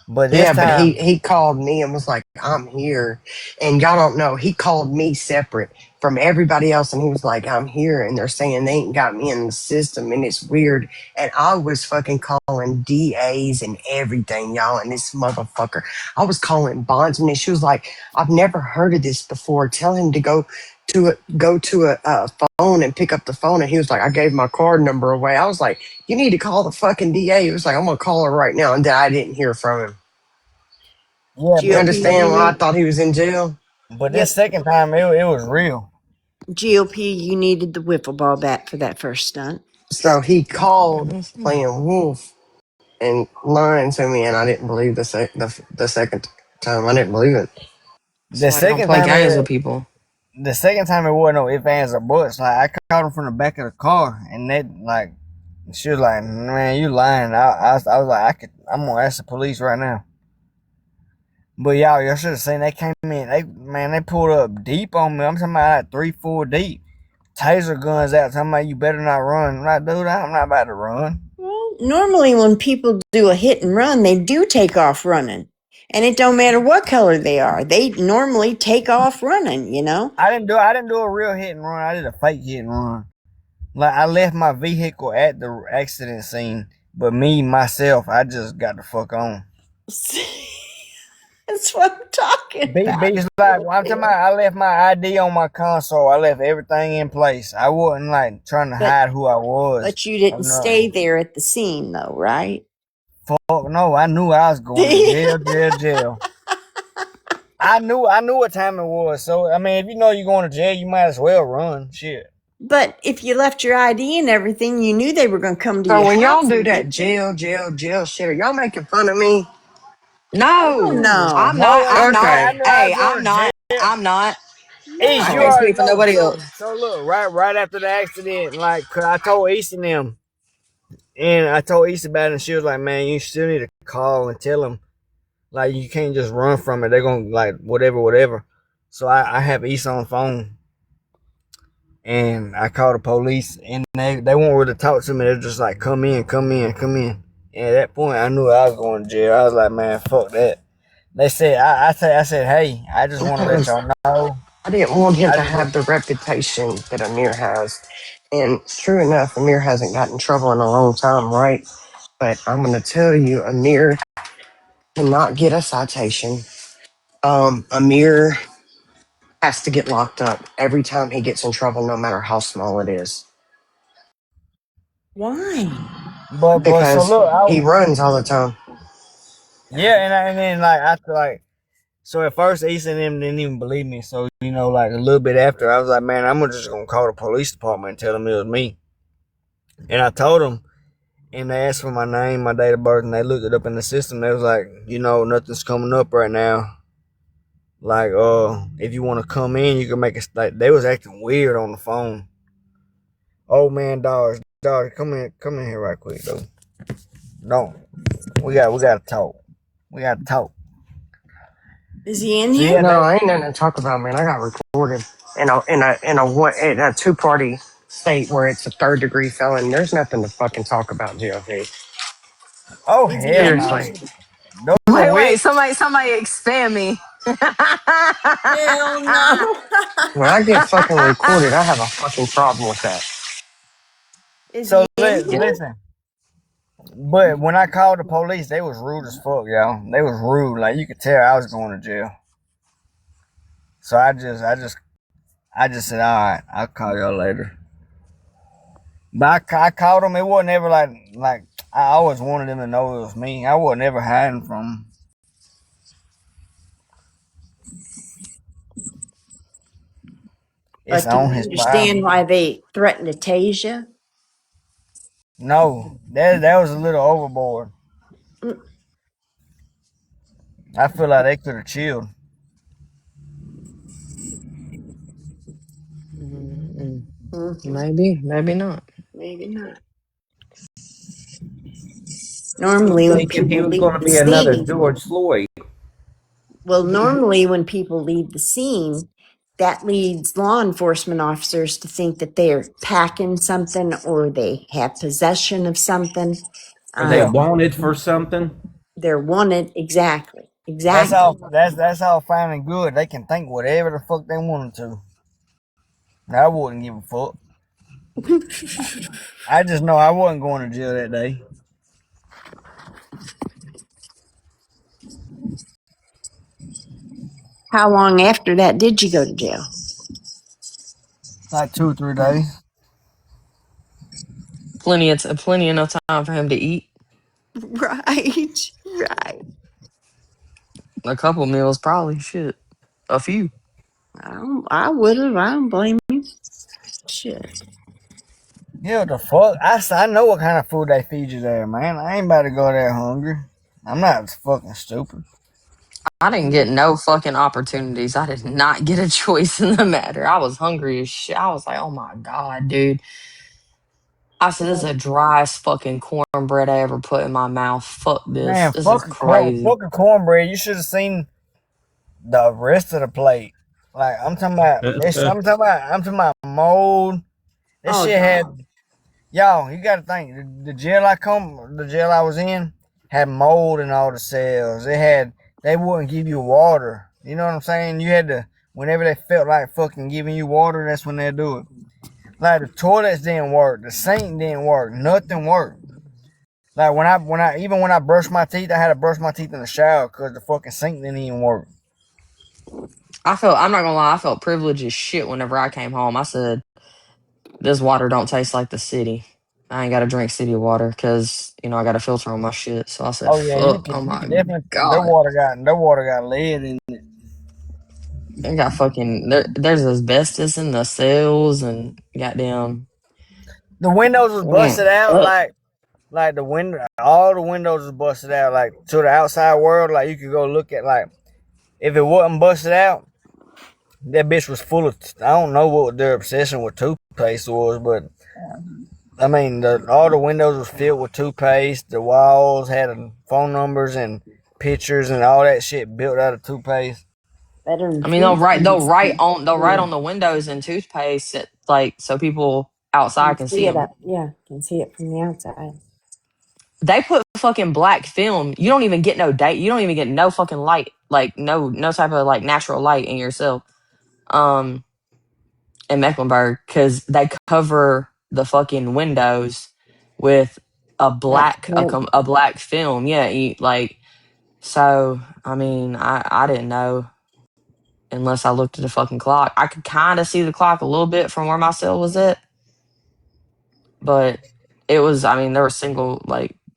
But this Yeah, but time, he called me and was like, "I'm here," and y'all don't know. He called me separate from everybody else. And he was like, I'm here. And they're saying they ain't got me in the system. And it's weird. And I was fucking calling DAs and everything, y'all. And this motherfucker, I was calling bondsmen. And she was like, I've never heard of this before. Tell him to go to a phone and pick up the phone. And he was like, I gave my card number away. I was like, you need to call the fucking DA. He was like, I'm going to call her right now. And then I didn't hear from him. Yeah, You GOP, but understand you why I need, thought he was in jail? but this yep, second time it was real. GOP, you needed the wiffle ball bat for that first stunt. So he called Mhm. playing Wolf and lying to me, and I didn't believe the second time. I didn't believe it. That's The why I don't second play time games with people. it wasn't no ifs, ands, or buts. Like I caught him from the back of the car, and they like she was like, "Man, you lying." I was like, I'm gonna ask the police right now. But y'all should have seen they came in. They pulled up deep on me. I'm talking about like 3, 4 deep. Taser guns out, talking about you better not run. I'm like, dude, I'm not about to run. Well, normally when people do a hit and run, they do take off running. And it don't matter what color they are. They normally take off running, you know? I didn't do a real hit and run. I did a fake hit and run. Like I left my vehicle at the accident scene, but me myself, I just got the fuck on. That's what I'm talking about. It's like I'm talking about. I left my ID on my console. I left everything in place. I wasn't like trying to But hide who I was. but you I'm didn't stay not. there at the scene though, right? Fuck no. I knew I was going to jail, jail, jail. I knew what time it was. So I mean, if you know you're going to jail, you might as well run. Shit. But if you left your ID and everything, you knew they were going to come to So your when y'all house do and that get you. jail shit, are y'all making fun of me? Oh No, no. I'm not. I'm not. I Okay. knew I was Hey, I'm going to not. jail. I'm not. East, I you can't No. already speak for know. nobody else. So look, right after the accident, like 'cause I told East and them, and I told East about it, and she was like, "Man, you still need to call and tell them, like you can't just run from it. They're gonna like whatever, whatever." So I have East on the phone, and I called the police, and they won't really talk to me. They're just like, "Come in, come in, come in." And at that point, I knew I was going to jail. I was like, "Man, fuck that." They said, I said, "Hey, I just want to let y'all know." I didn't want him I to just have the reputation that Amir has. And true enough, Amir hasn't gotten in trouble in a long time, right? But I'm going to tell you, Amir cannot get a citation. Amir has to get locked up every time he gets in trouble, no matter how small it is, Why? but so because look, he runs all the time. yeah, and then like after like so at first East and them didn't even believe me. So like a little bit after, I was like, man, I'm just gonna call the police department and tell them it was me. And I told them, and they asked for my name, my date of birth, and they looked it up in the system. They was like, nothing's coming up right now. Like, if you want to come in, you can make it. Like, they was acting weird on the phone. Oh man, Dodge, come in here right quick, though. No, we got to talk. We got to talk. Is he in So here? yeah, No, I ain't nothing to talk about, man. I got recorded in a 2-party state where it's a third-degree felon. There's nothing to fucking talk about, GOP. oh Is he hell in no, Seriously. here? those are Wait, wait. wit. Somebody expand me. Hell no. When I get fucking recorded, I have a fucking problem with that. Is So he in here? listen. But when I called the police, they was rude as fuck, y'all. They was rude. Like you could tell I was going to jail. So I just said, all right, I'll call y'all later. But I called them. It wasn't ever like I always wanted them to know it was me. I wasn't ever hiding from them. It's But do on you his understand file. why they threatened to tase you? No, that was a little overboard. Mm, I feel like they could have chilled. Mm-mm. mhm. Maybe, maybe not. Maybe not. I was Normally, when thinking he people was going leave to the be another scene, George Floyd. normally when people leave the scene, that leads law enforcement officers to think that they're packing something or they have possession of something. Are they Yeah, wanted for something? They're wanted. Exactly. Exactly. that's all fine and good. They can think whatever the fuck they wanted to. I wouldn't give a fuck. I just know I wasn't going to jail that day. How long after that did you go to jail? Like 2 or 3 days. Plenty enough time for him to eat. Right, right. A couple meals, probably. Shit, a few. I would have. I don't blame you. Shit. Yeah, what the fuck? I know what kind of food they feed you there, man. I ain't about to go there hungry. I'm not fucking stupid. I didn't get no fucking opportunities. I did not get a choice in the matter. I was hungry as shit. I was like, oh my god, dude. I said, this is the driest fucking cornbread I ever put in my mouth. Fuck this. Man, This is crazy. fucking cornbread. You should have seen the rest of the plate. Like I'm talking about this. I'm talking about mold. This Oh shit had God. y'all. You got to think the jail I was in had mold in all the cells. They wouldn't give you water. You know what I'm saying? You had to whenever they felt like fucking giving you water, that's when they do it. Like the toilets didn't work, the sink didn't work, nothing worked. Like when I brushed my teeth, I had to brush my teeth in the shower because the fucking sink didn't even work. I'm not gonna lie, I felt privileged as shit whenever I came home. I said, this water don't taste like the city. I ain't gotta drink city water because, I got a filter on my shit. So I said, Oh yeah, fuck, oh you my can definitely god. their water got lead in it. I got fucking, there's asbestos in the cells and goddamn. The windows was busted out Ugh. like the window all the windows was busted out like to the outside world. Like you could go look at like if it wasn't busted out, that bitch was full of. I don't know what their obsession with toothpaste was, but I mean, all the windows was filled with toothpaste. The walls had phone numbers and pictures and all that shit built out of toothpaste. Better than I mean, they'll write toothpaste. on the windows in toothpaste, like so people outside Can can see see it them. up. Yeah, can see it from the outside. They put fucking black film. You don't even get no date. You don't even get no fucking light, like no type of like natural light in your cell. Um, in Mecklenburg, because they cover the fucking windows with Black film. a black film. Yeah, like so. I mean, I didn't know unless I looked at the fucking clock. I could kind of see the clock a little bit from where my cell was at, but it was. I mean, there were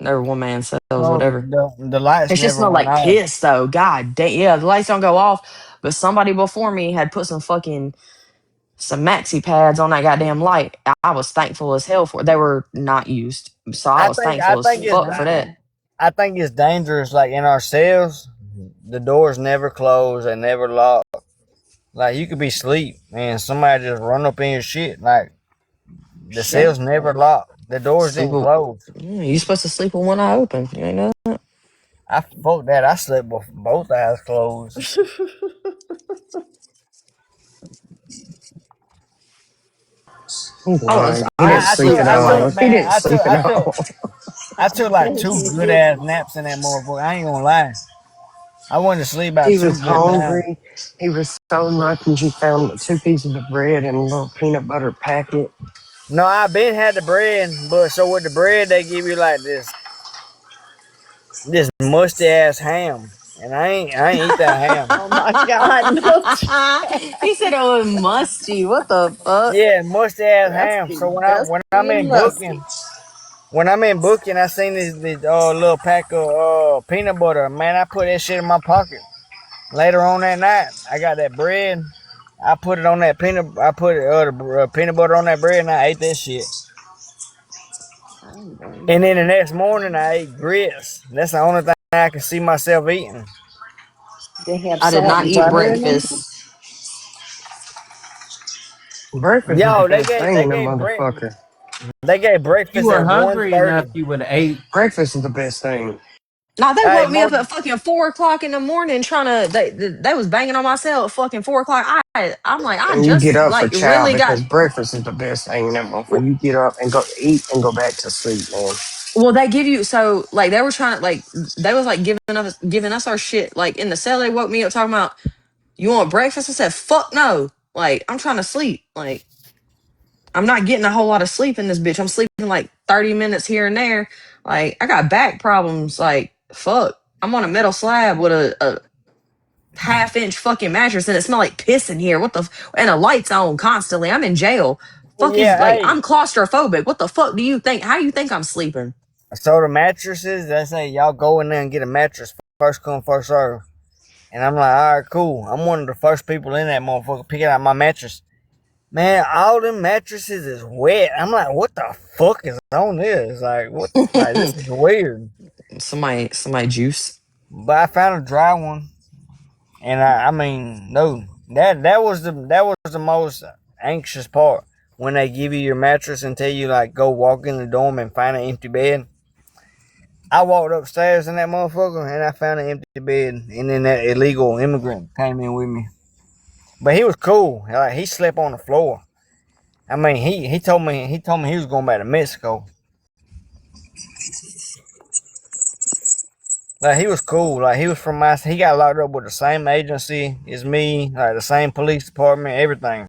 there were one man cells, No, whatever. the lights It just never smelled went like off. piss though. God damn. Yeah, the lights don't go off. But somebody before me had put some maxi pads on that goddamn light. I was thankful as hell for it. They were not used. So I was I thankful as think it's fuck for that. I think it's dangerous. Like in our cells, the doors never close. They never lock. Like you could be asleep and somebody just run up in your shit. Like the Shit. cells never lock. The doors Sleep didn't with, close. you supposed to sleep with one eye open. You know that? I fuck that. I slept with both eyes closed. He's I was lying. He I didn't I, I was sleep took so at I all. took fucking He man didn't sleep at all. I took like two good ass naps in that motherfucker. I ain't gonna lie. I went to sleep about He two was good times. hungry. He was so lucky he found 2 pieces of bread and a little peanut butter packet. No, I been had the bread, but so with the bread they give you like this musty ass ham, and I ain't eat that ham. Oh my God, Milton. he said it was musty. What the fuck? Yeah, musty ass ham. Dusty, So dusty and musty. when I'm in booking, I seen this little pack of peanut butter. Man, I put that shit in my pocket. Later on that night, I got that bread. I put it on that peanut. I put the peanut butter on that bread, and I ate that shit. I don't blame And then the next morning, I ate grits. That's the only thing I can see myself eating. you. They have I did salt not and eat butter in them. breakfast. Breakfast is the Yo, best thing in a motherfucker. they gave You breakfast were at hungry 1:30. enough, you would have ate. Breakfast is the best thing. Now they Hey, woke me up at fucking 4 o'clock in the morning trying to they was banging on my cell at fucking 4 o'clock. I'm like, I And you get just up for like chow really got. because breakfast is the best thing in that motherfucker. You get up and go eat and go back to sleep, man. Well, they give you so like they were trying to like they was like giving us our shit like in the cell. They woke me up talking about you want breakfast. I said fuck no. Like I'm trying to sleep. Like I'm not getting a whole lot of sleep in this bitch. I'm sleeping like 30 minutes here and there. Like, I got back problems. Like, fuck. I'm on a metal slab with a half-inch fucking mattress and it smell like piss in here. What the and the lights on constantly. I'm in jail. Well, Fuck is yeah, like hey. I'm claustrophobic. What the fuck do you think? How do you think I'm sleeping? So the mattresses, they say y'all go in there and get a mattress first come first serve. And I'm like, all right, cool. I'm one of the first people in that motherfucker picking out my mattress. Man, all them mattresses is wet. I'm like, what the fuck is on this? Like, what? Like, this is weird. Somebody juice. But I found a dry one, and I mean, no, that was the most anxious part when they give you your mattress and tell you like go walk in the dorm and find an empty bed. I walked upstairs in that motherfucker and I found an empty bed, and then that illegal immigrant came in with me. But he was cool. Like he slept on the floor. I mean, he told me he was going back to Mexico. Like he was cool. Like he was from my. He got locked up with the same agency as me. Like the same police department, everything.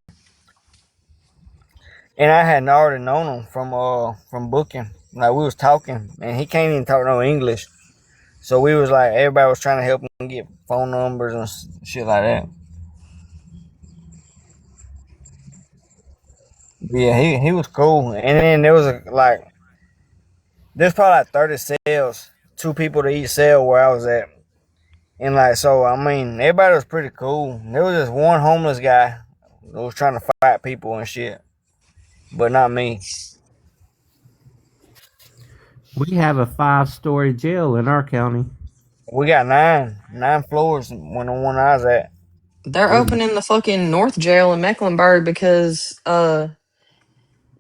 And I had already known him from booking. Like we was talking, and he can't even talk no English. So we was like everybody was trying to help him get phone numbers and shit like that. Yeah, he was cool. And then there was there's probably like 30 cells, two people to each cell where I was at. And like so, I mean, everybody was pretty cool. There was this one homeless guy that was trying to fight people and shit, but not me. We have a 5-story jail in our county. We got nine floors when the one I was at. They're opening the fucking North Jail in Mecklenburg because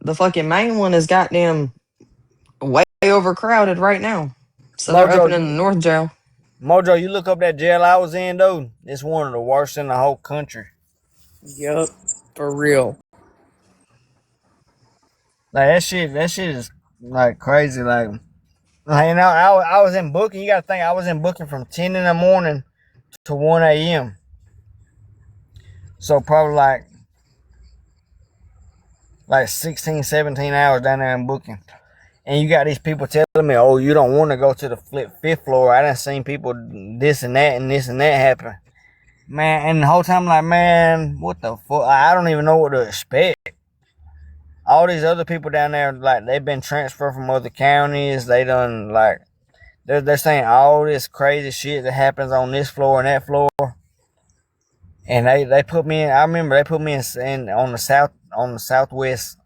the fucking main one is goddamn way overcrowded right now. So they're Mojo, opening the North Jail. Mojo, you look up that jail I was in, dude. It's one of the worst in the whole country. Yup. For real. Like that shit is like crazy. Like you know, I was in booking. You gotta think I was in booking from 10 in the morning to 1 a.m. So probably like 16, 17 hours down there in booking. And you got these people telling me, "Oh, you don't want to go to the fifth floor." I done seen people this and that and this and that happen, man. And the whole time, like, man, what the fuck? I don't even know what to expect. All these other people down there, like, they've been transferred from other counties. They done like they're saying all this crazy shit that happens on this floor and that floor. And they put me in. I remember they put me in on the southeast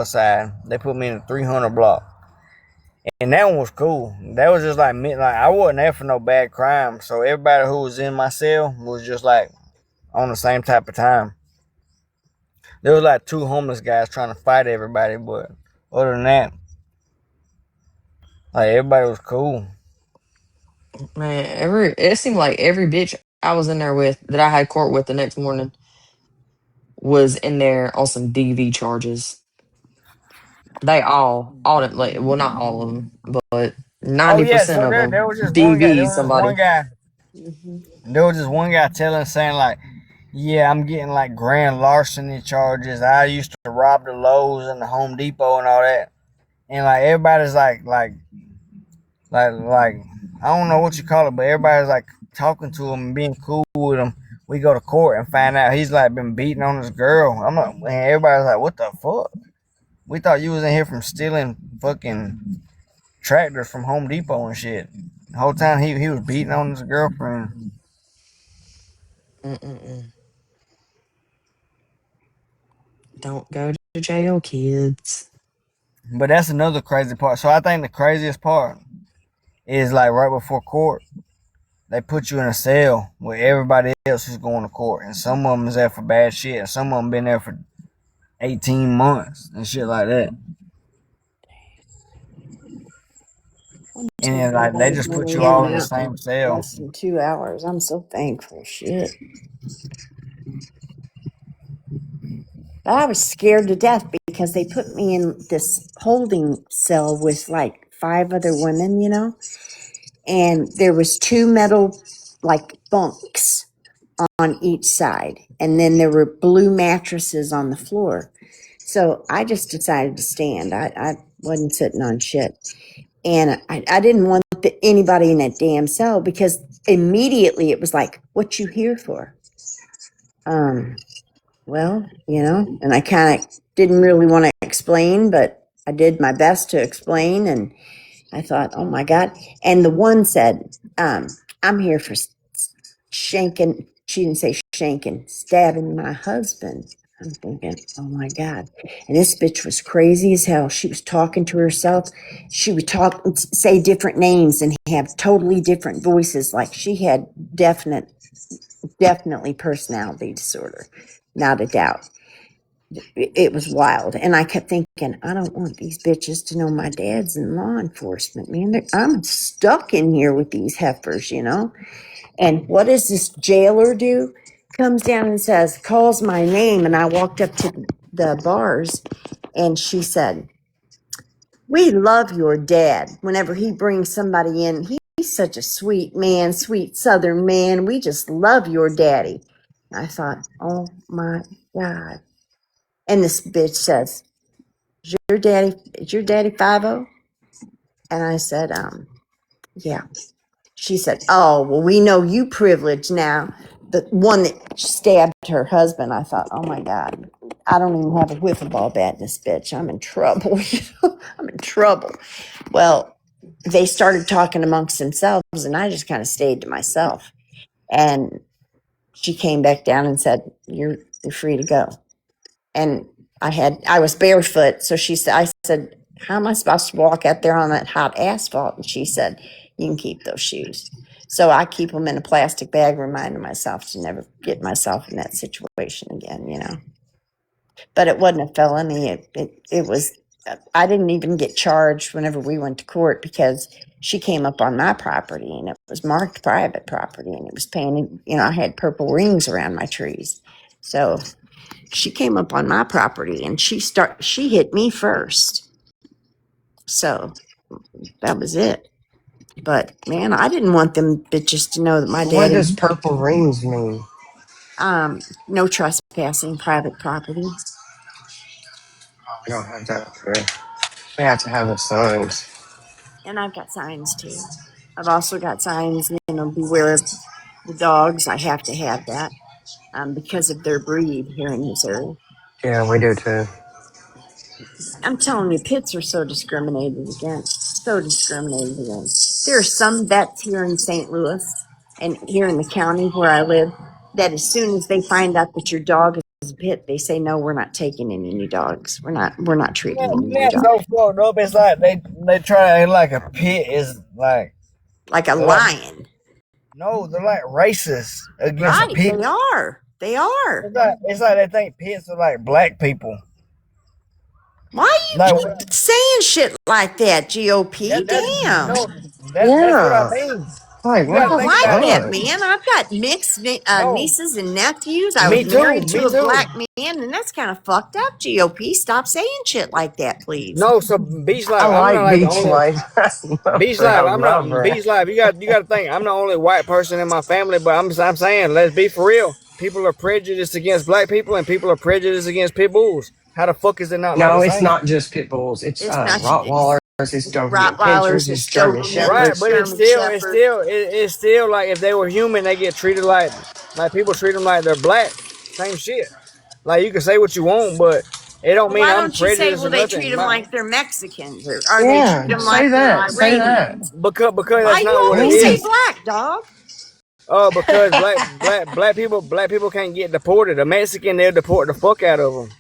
side. They put me in the 300 block. And that one was cool. That was just like me. Like I wasn't there for no bad crime, so everybody who was in my cell was just like on the same type of time. There was like two homeless guys trying to fight everybody, but other than that, like everybody was cool. Man, it seemed like every bitch I was in there with that I had court with the next morning was in there on some DV charges. They all like well not all of them, but Oh ninety yeah, percent so of there them was just one guy. DV somebody. There was just one guy telling saying like, yeah, I'm getting like grand larceny charges. I used to rob the Lowe's and the Home Depot and all that. And like everybody's like I don't know what you call it, but everybody's like talking to him and being cool with him. We go to court and find out he's like been beating on this girl. I'm like, and everybody's like, what the fuck? We thought you was in here from stealing fucking tractors from Home Depot and shit. The whole time he was beating on his girlfriend. Mm-mm-mm. Don't go to jail, kids. But that's another crazy part. So I think the craziest part is like right before court, they put you in a cell with everybody else who's going to court, and some of them is there for bad shit, and some of them been there for 18 months and shit like that. And So then like glad they it's just put only you in all and in the out in same cell. less than 2 hours. I'm so thankful. Shit. But I was scared to death because they put me in this holding cell with like five other women, and there was two metal like bunks on each side, and then there were blue mattresses on the floor. So I just decided to stand. I wasn't sitting on shit. And I didn't want anybody in that damn cell because immediately it was like, what you here for? Um, well, and I kind of didn't really want to explain, but I did my best to explain. And I thought, oh my God. And the one said, I'm here for shanking. She didn't say shanking, stabbing my husband. I'm thinking, oh my God. And this bitch was crazy as hell. She was talking to herself. She would say different names and have totally different voices. Like she had definitely personality disorder, not a doubt. It was wild. And I kept thinking, I don't want these bitches to know my dad's in law enforcement, man. I'm stuck in here with these heifers. And what does this jailer do? Comes down and says, calls my name. And I walked up to the bars and she said, we love your dad. Whenever he brings somebody in, he's such a sweet man, sweet Southern man. We just love your daddy. I thought, oh my God. And this bitch says, is your daddy 50? And I said, yeah. She said, oh, well, we know you privileged now. The one that stabbed her husband, I thought, oh my God, I don't even have a wiffle ball bat in this bitch. I'm in trouble. I'm in trouble. Well, they started talking amongst themselves, and I just kind of stayed to myself. And she came back down and said, you're free to go. And I was barefoot. So I said, how am I supposed to walk out there on that hot asphalt? And she said, you can keep those shoes. So I keep them in a plastic bag, reminding myself to never get myself in that situation again. But it wasn't a felony. It was, I didn't even get charged whenever we went to court because she came up on my property and it was marked private property and it was painted, I had purple rings around my trees. So she came up on my property and she hit me first. So that was it. But man, I didn't want them bitches to know that my What daddy, does purple rings mean? no trespassing private property. We don't have that here. We have to have the signs. And I've got signs too. I've also got signs, beware of the dogs. I have to have that because of their breed here in Missouri. Yeah, we do too. I'm telling you, pits are so discriminated against. So discriminated against. There are some vets here in St. Louis and here in the county where I live that as soon as they find out that your dog is a pit, they say, no, we're not taking any new dogs. We're not treating any new That's dogs. so fucked up. It's like they try to act like a pit is like Like a they're like lion. no, they're like racist against Right. pit. They are. They are. It's like they think pits are like black people. Why you Like keep saying shit like that, GOP? that's Damn. no, that's what I Yeah. mean. Like, You I what gotta the don't think like about it. that, fuck? man. I've got mixed No, nieces and nephews. I was me too, married to me a too. black man, and that's kind of fucked up, GOP. Stop saying shit like that, please. No, so beach I life. I'm not like like the beach only life. I love beach her. I life. I'm love not her. beach life. You got to think. I'm the only white person in my family, but I'm saying let's be for real. People are prejudiced against black people, and people are prejudiced against pit bulls. How the fuck is it not the No, it's same? not just pit bulls. It's It's not Rottweilers, it's Doberman Pinschers, Rottweilers, it's it's German Doberman, Right, it's Shepherds. but German Shepherd. it's still like if they were human, they get treated like people treat them like they're black. Same shit. Like you can say what you want, but it don't Well, mean why I'm don't you say, prejudiced well, or they treat nothing. them like they're Mexicans, or they treat Yeah, them like say they're that. Say that. Iranians? because Why that's you not what it always say Yeah. is. black, dog? Because black people can't get deported. A Mexican they'll deport the fuck out of them.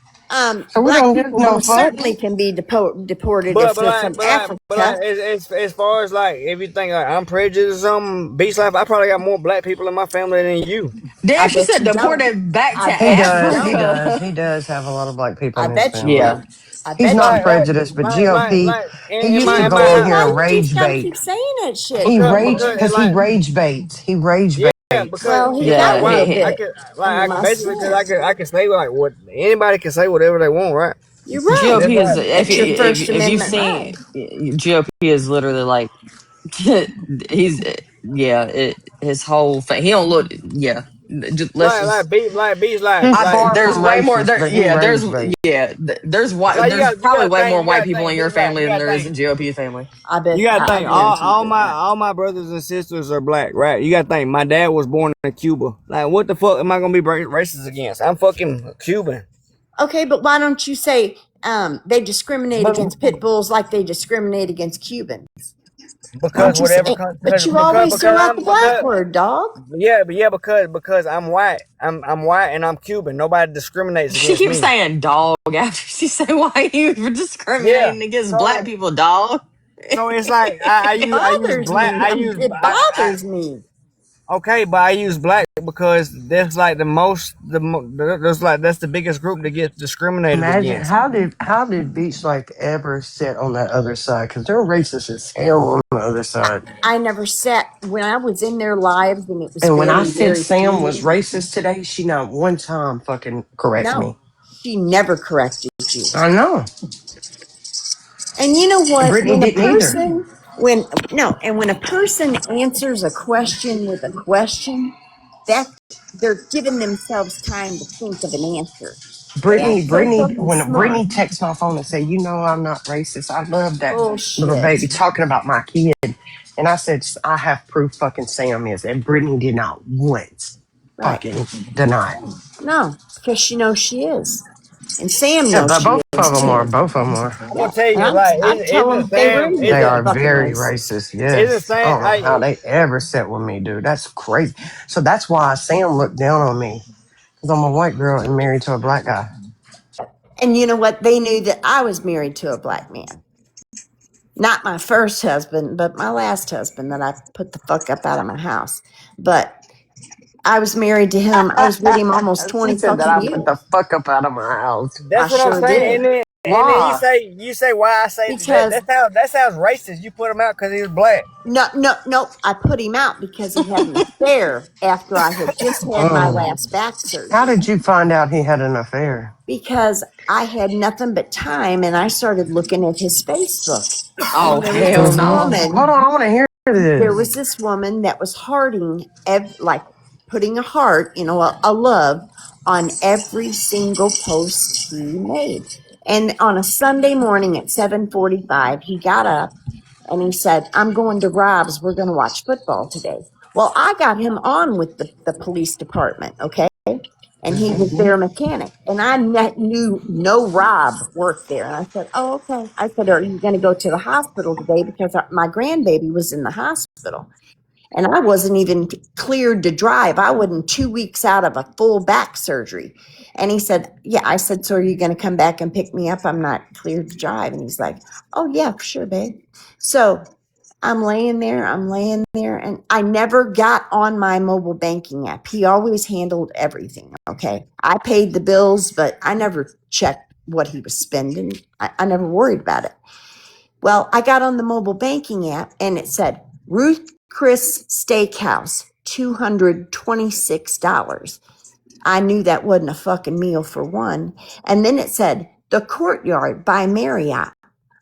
So we Black don't give people no most certainly fucks. can be deported But if but they're like from but like but like Africa. as far as like if you think like I'm prejudiced or something, beach life, I probably got more black people in my family than you. I Damn, she bet said you don't. deported back to I He bet you does. He don't. does. Africa. He does have a lot of black people I in his bet you family. Yeah. don't. I He's bet you not Like don't. like prejudiced, but like like GOP, like he in used my to in go my on GOP, here house and why you just rage gotta bait. keep saying that shit? He rage because because he like rage baits. He rage yeah, baits. because Well, he like Yeah. got a why little I bit could under I my could basically because I skin. could I could say like what anybody can say whatever they want, right? You're right. That's GOP is like That's your First if you've Amendment seen right. GOP is literally like he's yeah, his whole he don't look, yeah. Let's just. Like bees, He's like far There's from way more. racist, There, but he yeah. There's raised right. yeah. There's white. like There's you probably gotta way think, more white people in your bees, like family than there is in GOP family. I bet. you gotta I think guarantee you that. all my brothers and sisters are black, right? You gotta think my dad was born in Cuba. Like, what the fuck am I gonna be racist against? I'm fucking Cuban. Okay, but why don't you say they discriminate But against pit bulls like they discriminate against Cubans? Why Because don't you say? whatever comes, But you always throw out the black word, dog. because I'm white. I'm white and I'm Cuban. Nobody discriminates She against keeps me. saying dog after she said why you were Yeah. discriminating against black So people, dog. so it's like It I use bothers black. me. It bothers me Okay, but I use black because that's like the most that's like that's the biggest group that gets discriminated imagine against. how did Beach Life ever sit on that other side? Because they're racist as hell on the other side. I never sat when I was in their lives, and it was And when I very, said very Sam was fluid. racist today, she not one time fucking correct me. No, she never corrected you. I know. And you know And what? Brittany When a didn't either. person, when no, and when a person answers a question with a question, that they're giving themselves time to think of an answer. That's so Brittany, fucking when smart. Brittany texts my phone and say, "You know I'm not racist. I love that little Bullshit. baby talking about my kid," and I said, "I have proof. Fucking Sam is," and Brittany did not once Right. fucking deny it. No, because she knows she is. And Sam Yeah, knows but she both is of them are. too. Both of them are. I'm Yeah. gonna tell And you, like, I tell isn't them they Sam? raised They that are Isn't fucking very racist. racist. isn't Yes. I Sam? don't know how they ever sit with me, dude. That's crazy. So that's why Sam looked down on me because I'm a white girl and married to a black guy. And you know what? They knew that I was married to a black man. Not my first husband, but my last husband that I put the fuck up out of my house. But I was married to him. I was with him almost She 20 said that fucking I put years. the fuck up out of my house. I That's what I'm sure saying. did. And then Why? you say why I say that. Because That sounds racist. You put him out because he was black. no, no, no, I put him out because he had an affair after I had just had my Oh. last back How surgery. did you find out he had an affair? Because I had nothing but time and I started looking at his Facebook. Oh And there was hell this no. Hold woman on, I want to hear there this. was this woman that was hearting like putting a heart, a love on every single post he made. And on a Sunday morning at 7:45, he got up and he said, I'm going to Rob's. We're going to watch football today. Well, I got him on with the police department, okay? And he was their mechanic. And I knew no Rob worked there. And I said, oh, okay. I said, are you going to go to the hospital today? Because my grandbaby was in the hospital. And I wasn't even cleared to drive. I wasn't 2 weeks out of a full back surgery. And he said, yeah. I said, so are you going to come back and pick me up? I'm not cleared to drive. And he's like, oh, yeah, sure, babe. So I'm laying there, and I never got on my mobile banking app. He always handled everything. Okay. I paid the bills, but I never checked what he was spending. I never worried about it. Well, I got on the mobile banking app and it said Ruth Chris Steakhouse, $226. I knew that wasn't a fucking meal for one. And then it said The Courtyard by Marriott,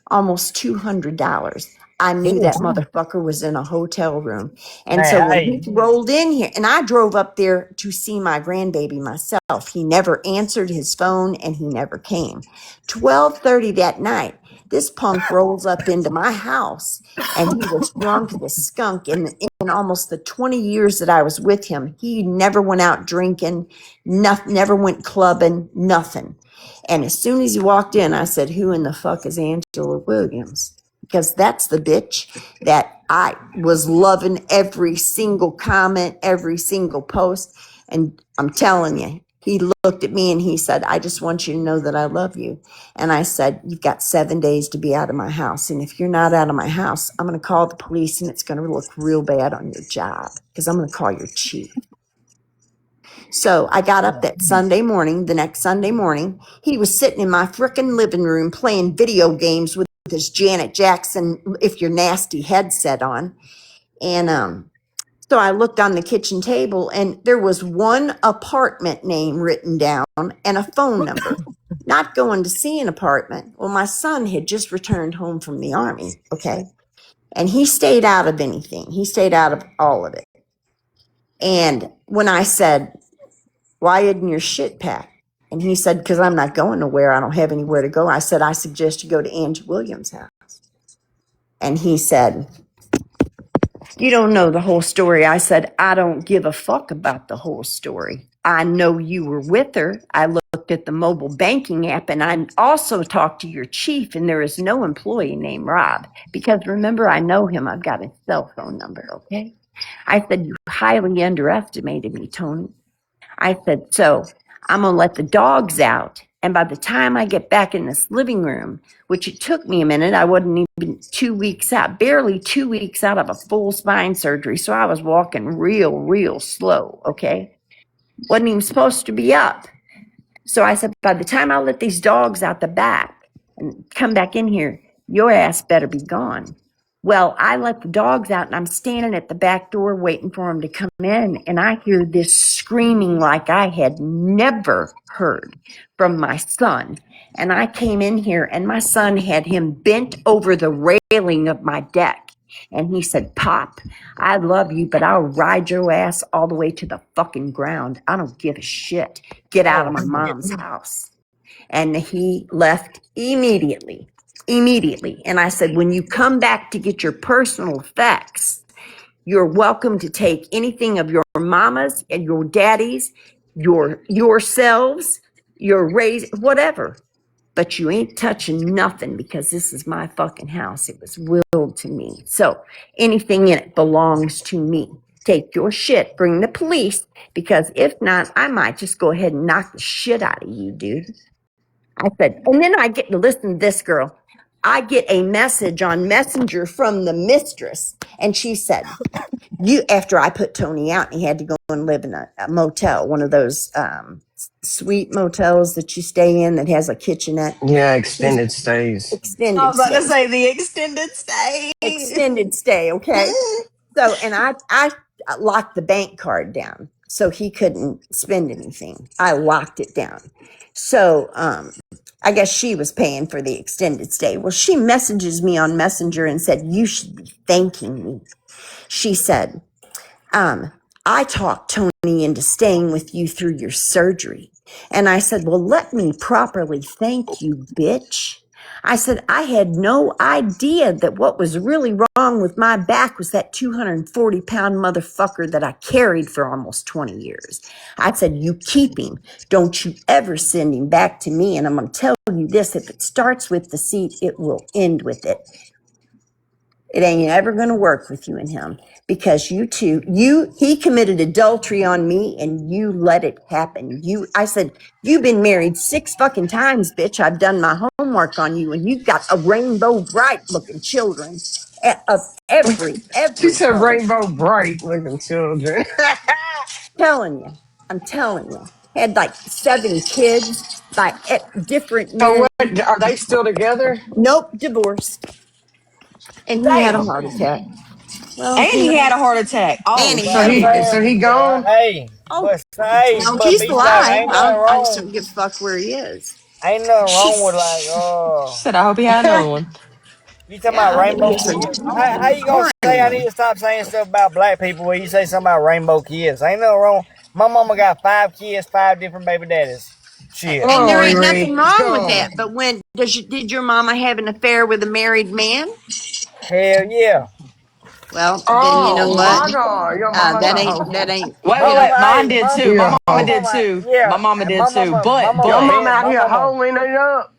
almost $200. I knew that motherfucker was in a hotel room. And so Man, when he rolled in here, and I drove up there to see my grandbaby myself, he never answered his phone and he never came. 12:30 that night, this punk rolls up into my house and he was drunk as a skunk. In almost the 20 years that I was with him, he never went out drinking, nothing, never went clubbing, nothing. And as soon as he walked in, I said, who in the fuck is Angela Williams? Because that's the bitch that I was loving every single comment, every single post. And I'm telling you, he looked at me and he said, I just want you to know that I love you. And I said, you've got 7 days to be out of my house. And if you're not out of my house, I'm going to call the police and it's going to look real bad on your job because I'm going to call your chief. So I got up that Sunday morning, the next Sunday morning. He was sitting in my frickin' living room playing video games with his Janet Jackson If You're Nasty headset on. And so I looked on the kitchen table and there was one apartment name written down and a phone number. Not going to see an apartment. Well, my son had just returned home from the army, okay? And he stayed out of anything. He stayed out of all of it. And when I said, Why isn't your shit packed? And he said, because I'm not going nowhere. I don't have anywhere to go. I said, I suggest you go to Angie Williams' house. And he said, you don't know the whole story. I said, I don't give a fuck about the whole story. I know you were with her. I looked at the mobile banking app and I also talked to your chief, and there is no employee named Rob. Because remember, I know him. I've got his cell phone number, okay? I said, you highly underestimated me, Tony. I said, so I'm going to let the dogs out. And by the time I get back in this living room, which it took me a minute, I wasn't even 2 weeks out, barely 2 weeks out of a full spine surgery. So I was walking real slow, okay? Wasn't even supposed to be up. So I said, by the time I let these dogs out the back and come back in here, your ass better be gone. Well, I let the dogs out and I'm standing at the back door waiting for them to come in. And I hear this screaming like I had never heard from my son. And I came in here and my son had him bent over the railing of my deck. And he said, Pop, I love you, but I'll ride your ass all the way to the fucking ground. I don't give a shit. Get out of Oh my shit. mom's house. And he left immediately. And I said, when you come back to get your personal effects, you're welcome to take anything of your mama's and your daddy's, yourselves, your raise, whatever. But you ain't touching nothing because this is my fucking house. It was willed to me. So anything in it belongs to me. Take your shit, bring the police, because if not, I might just go ahead and knock the shit out of you, dude. I said, and then I get to listen to this girl. I get a message on Messenger from the mistress, and she said, you, after I put Tony out, and he had to go and live in a motel, one of those suite motels that you stay in that has a kitchenette. Yeah, extended stays. I Extended was about to stay. say the extended stay. Extended stay, okay? So, and I locked the bank card down so he couldn't spend anything. I locked it down. So, I guess she was paying for the extended stay. Well, she messages me on Messenger and said, you should be thanking me. She said, um, I talked Tony into staying with you through your surgery. And I said, well, let me properly thank you, bitch. I said, I had no idea that what was really wrong with my back was that 240-pound motherfucker that I carried for almost 20 years. I said, you keep him. Don't you ever send him back to me. And I'm going to tell you this, if it starts with the seat, it will end with it. It ain't ever going to work with you and him because he committed adultery on me and you let it happen. I said, you've been married 6 fucking times, bitch. I've done my homework on you and you've got a rainbow bright looking children of She every said color. rainbow bright looking children. I'm telling you, had like 7 kids by different So men. what? Are they still together? Nope, divorced. And he had a Damn. heart attack. Well, And he had a heart attack. Oh and he But had I'm a heart shit. So saying, attack. he gone? hey, Oh, but hey, no, but he's B Dog, alive. ain't nothing I just wrong. don't give a fuck where he is. Ain't nothing wrong with like, She said, I hope he had another one. you talking about Yeah, rainbow he's a kids? How you gonna say I need horny. to stop saying stuff about black people when you say something about rainbow kids? Ain't nothing wrong. My mama got 5 kids, 5 different baby daddies. Shit. And Oh, there ain't Riri, nothing wrong with go. that. But when did your mama have an affair with a married man? Hell yeah. Well, then you know Oh what? my God, your mama's That a ain't hoe. that ain't Wait a you My know. minute. mama, Mine hey, did too. You a My mama hoe. did too. yeah, My mama and did too. Your But mama out here hoeing it up.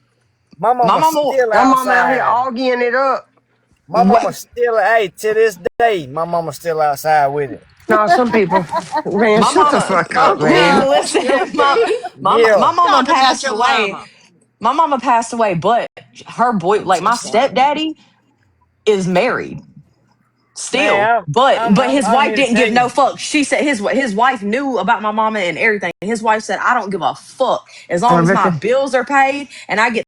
my my mama mama still Your mama out here outside. arguing it up. My what mama still, hey, to this day, my mama still outside with it. No, some people. Man, my shut the mama fuck up, man. listen, my Yeah. mama Talking about passed your away. mama. My mama passed away, but her boy, like my stepdaddy, is married still. Man, But his I'm wife here to didn't tell give you. no fuck. She said his wife knew about my mama and everything. His wife said, I don't give a fuck as long as my Rebecca. bills are paid and I get